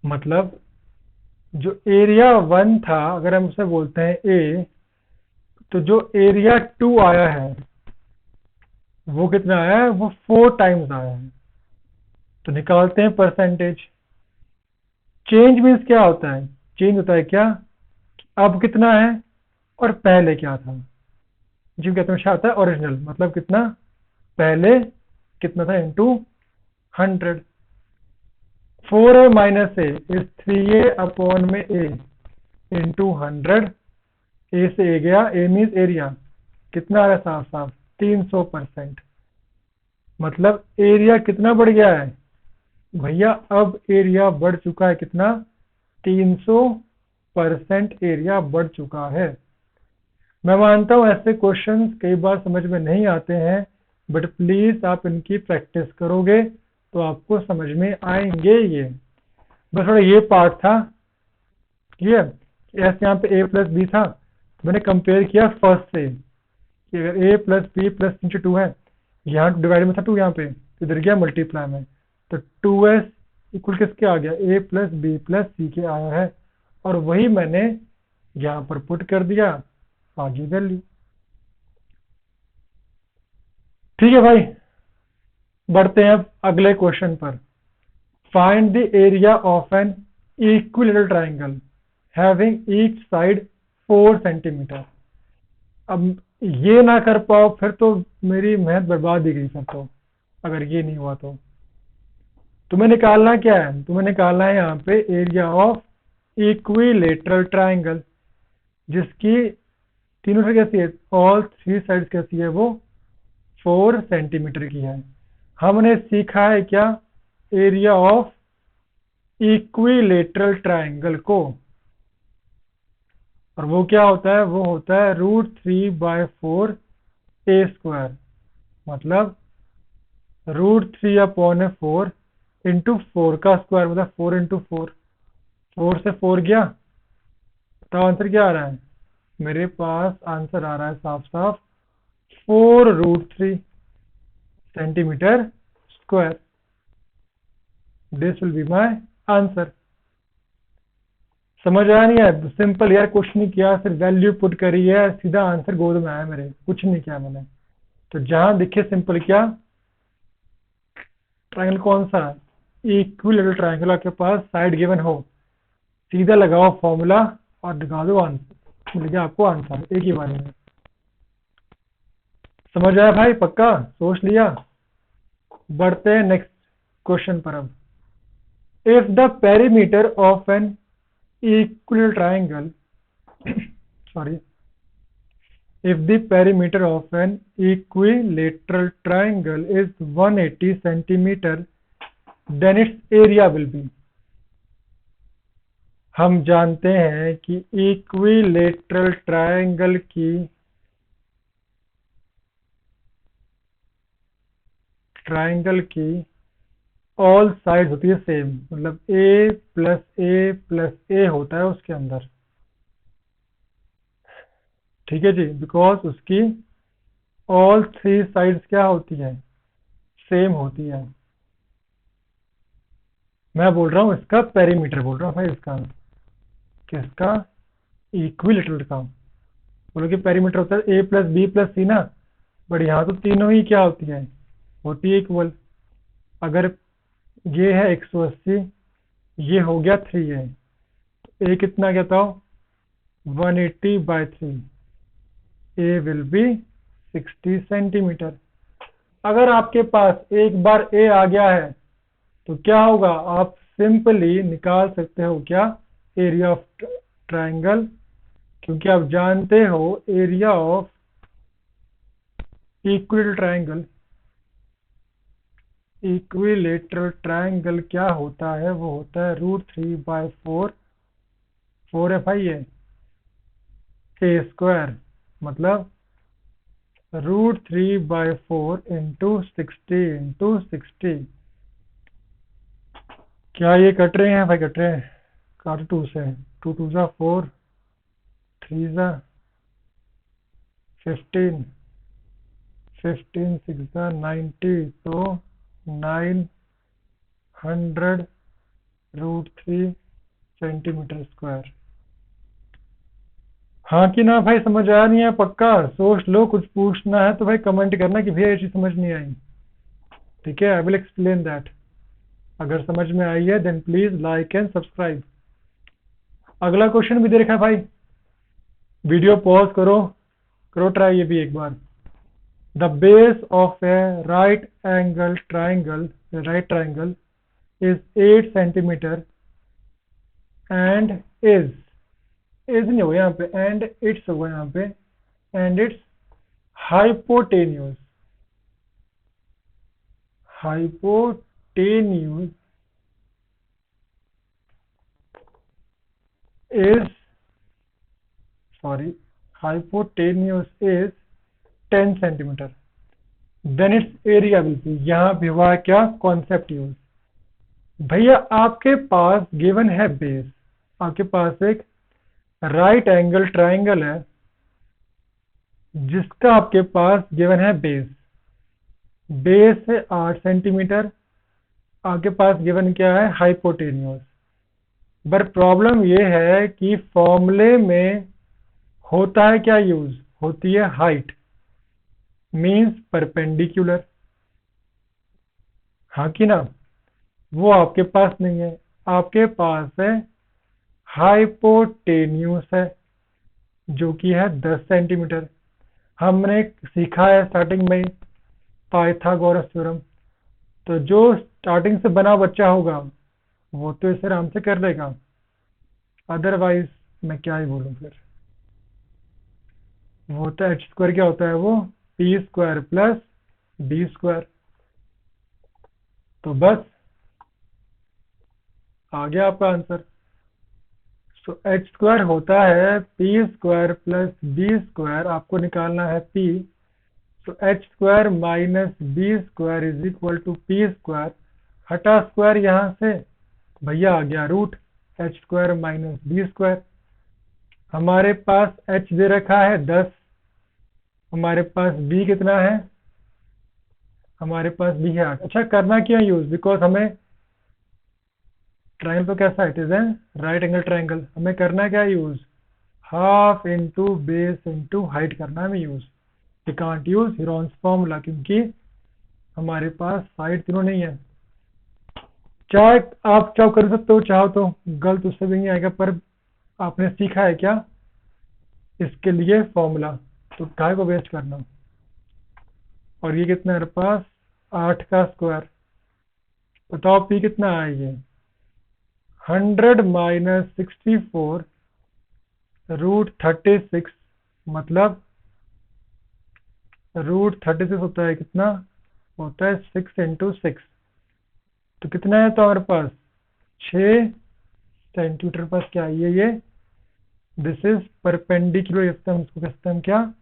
मतलब जो एरिया 1 था, अगर हम उसे बोलते हैं ए, तो जो एरिया 2 आया है वो कितना आया है, वो 4 टाइम्स आया है। तो निकालते हैं परसेंटेज। चेंज मीन्स क्या होता है, चेंज होता है क्या, अब कितना है और पहले क्या था, जिसको कहते हैं आता है ओरिजिनल, मतलब कितना पहले कितना था into 100। 4a minus A is 3a upon में ए इंटू 100। ए से ए गया, ए मीन्स एरिया कितना आ रहा है, साफ साफ 300%। मतलब एरिया कितना बढ़ गया है भैया, अब एरिया बढ़ चुका है कितना, 300% एरिया बढ़ चुका है। मैं मानता हूं ऐसे क्वेश्चंस कई बार समझ में नहीं आते हैं, बट प्लीज आप इनकी प्रैक्टिस करोगे तो आपको समझ में आएंगे ये। बस थोड़ा ये पार्ट था, ठीक है। एस यहाँ पे ए प्लस बी था, तो मैंने कंपेयर किया फर्स्ट से कि अगर ए प्लस बी प्लस नीचे 2 है, यहाँ डिवाइड में था 2, यहाँ पे तो इधर गया मल्टीप्लाई में, तो 2s इक्वल किसके आ गया, ए प्लस बी प्लस सी के आया है, और वही मैंने यहाँ पर पुट कर दिया, आगे वैल्यू। ठीक है भाई, बढ़ते हैं अब अगले क्वेश्चन पर। Find the area of N equilateral triangle having each side 4 centimetre. अब ये ना कर पाओ फिर तो मेरी मेहनत बर्बाद ही गई फिर तो, अगर ये नहीं हुआ तो। तुम्हें निकालना क्या है, तुम्हें निकालना है यहाँ पे एरिया ऑफ इक्विलेटरल ट्राइंगल, जिसकी तीनों से कैसी है, ऑल थ्री साइड्स कैसी है, वो 4 सेंटीमीटर की है। हमने सीखा है क्या, एरिया ऑफ इक्विलेटरल ट्राइंगल को, और वो क्या होता है, वो होता है √3/4 a², मतलब √3/4 इंटू 4 का स्क्वायर, मतलब 4 × 4, 4 से 4 गया। तो आंसर क्या आ रहा है, मेरे पास आंसर आ रहा है साफ साफ 4√3 centimetre square. This will be my answer. समझ आया नहीं है, सिंपल यार, कुछ नहीं किया, सिर्फ वैल्यू पुट करी है, सीधा आंसर गोद में आया मेरे, कुछ नहीं किया मैंने। तो जहां दिखे सिंपल क्या, ट्रायंगल कौन सा, इक्विलेटरल ट्रायंगल आपके पास साइड गिवन हो, सीधा लगाओ फॉर्मूला और दिखा दो आंसर, मिल गया आपको आंसर एक ही बार में। समझ आया भाई, पक्का सोच लिया। बढ़ते हैं नेक्स्ट क्वेश्चन पर अब। If the perimeter of an equilateral triangle sorry, if the perimeter of an equilateral triangle is 180 centimeter, then its area will be। हम जानते हैं कि इक्विलेटरल ट्रायंगल की ऑल साइड होती है सेम, मतलब a+a+a होता है उसके अंदर, ठीक है जी, बिकॉज उसकी ऑल थ्री साइड्स क्या होती है, सेम होती है। मैं बोल रहा हूँ इसका पेरीमीटर बोल रहा हूँ भाई, इसका किसका, इक्विलेटरल का। बोलो कि पेरीमीटर होता है a+b+c ना, बट यहाँ तो तीनों ही क्या होती है, होती है इक्वल। अगर ये है 180, ये हो गया 3a, तो a कितना कहता हो, 180/3, a विल बी 60 सेंटीमीटर। अगर आपके पास एक बार a आ गया है तो क्या होगा, आप सिंपली निकाल सकते हो क्या, एरिया ऑफ ट्रायंगल, क्योंकि आप जानते हो एरिया ऑफ इक्विलेटरल ट्रायंगल क्या होता है, वो होता है √3/4, 4 है a², मतलब √3/4 × 60 × 60। क्या ये कट रहे हैं भाई, कट रहे हैं, काट 2 से, 2 × 2 = 4, 3 × 15, 15 × 6 = 90, तो 900 √3 सेंटीमीटर स्क्वायर। हाँ कि ना भाई, समझ आया नहीं है, पक्का सोच लो, कुछ पूछना है तो भाई कमेंट करना कि भैया ये चीज समझ नहीं आई, ठीक है, आई विल एक्सप्लेन दैट। अगर समझ में आई है then please like and subscribe. अगला क्वेश्चन भी दे रखा है भाई, वीडियो पॉज करो, करो ट्राई ये भी एक बार। The base of a right triangle is 8 centimetre and is नहीं होगा यहाँ पे, एंड इट्स होगा यहाँ पे, and its hypotenuse is hypotenuse is 10 centimetre, then its area will be. यहाँ भी हुआ क्या कॉन्सेप्ट यूज, भैया आपके पास गिवन है बेस, आपके पास एक राइट एंगल ट्राइंगल है जिसका आपके पास गिवन है बेस, बेस है 8 सेंटीमीटर, आपके पास गिवन क्या है, हाइपोटेन्यूज। बट प्रॉब्लम ये है कि फॉर्मूले में होता है क्या यूज, होती है हाइट, मींस परपेंडिकुलर, हाँ कि ना, वो आपके पास नहीं है, आपके पास है हाइपोटेन्यूस है जो कि है 10 सेंटीमीटर। हमने सीखा है स्टार्टिंग में पाइथागोरस थ्योरम, तो जो स्टार्टिंग से बना बच्चा होगा वो तो इसे आराम से कर लेगा, अदरवाइज मैं क्या ही बोलूँ फिर। वो तो एच स्क्वायर क्या होता है, वो P square plus D square. तो बस आ गया आपका आंसर। सो एच स्क्वायर होता है P square plus B square, आपको निकालना है पी। तो H square minus B square is equal to P square, हटा स्क्वायर यहाँ से, भैया आ गया root H square minus B square. हमारे पास एच दे रखा है 10, हमारे पास बी कितना है, हमारे पास बी है 8। अच्छा करना क्या यूज, बिकॉज हमें ट्रायंगल तो कैसा इट इज है राइट एंगल ट्रायंगल, हमें करना क्या use, half into base into height करना है हमें use. We can't use Heron's formula क्योंकि हमारे पास साइड तीनों नहीं है। चाहे आप चाहो कर सकते हो, चाहो तो गलत उससे भी नहीं आएगा, पर आपने सीखा है क्या इसके लिए फॉर्मूला, तो काय को वेस्ट करना। और ये कितना है मेरे पास 8 का स्क्वायर, बताओ पी कितना है, ये 100 माइनस 64 रूट 36, मतलब रूट 36 होता है कितना, होता है 6 इंटू 6। तो कितना है तो हमारे पास 6 सेंटीमीटर पास क्या है ये दिस इज परपेंडिकुलर, हम इसको कहते हैं क्या,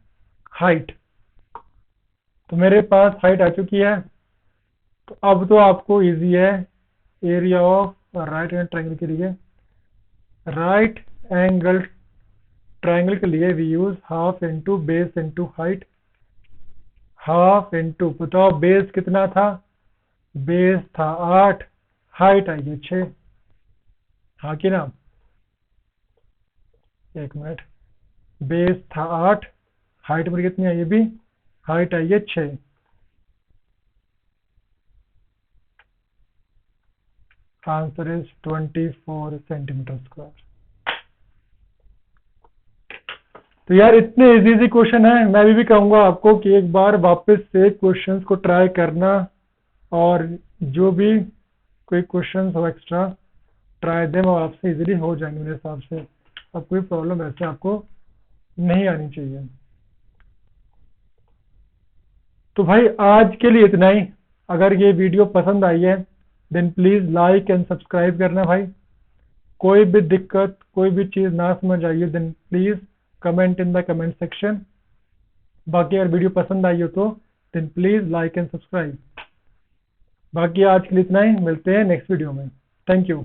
हाइट। तो मेरे पास हाइट आ चुकी है। तो अब तो आपको इजी है area of right angle triangle के लिए। राइट एंगल ट्रायंगल के लिए we use half into base into height. Half into, बताओ बेस कितना था, बेस था 8, हाइट आई है 6, हाँ कि ना, एक मिनट, बेस था 8, हाइट पर कितनी आई है भी, हाइट आई है 6। Answer is 24 centimetre square. तो यार इतने इजी इजी क्वेश्चन है, मैं भी कहूंगा आपको कि एक बार वापस से क्वेश्चंस को ट्राई करना, और जो भी कोई क्वेश्चंस हो एक्स्ट्रा ट्राई देम, और आपसे इजीली हो जाएंगे मेरे हिसाब से। अब कोई प्रॉब्लम ऐसे आपको नहीं आनी चाहिए। तो भाई आज के लिए इतना ही। अगर ये वीडियो पसंद आई है then please like and subscribe करना भाई। कोई भी दिक्कत, कोई भी चीज़ ना समझ आई हो then please comment in the comment section. बाकी अगर वीडियो पसंद आई हो तो then please like and subscribe. बाकी आज के लिए इतना ही, मिलते हैं नेक्स्ट वीडियो में। Thank you.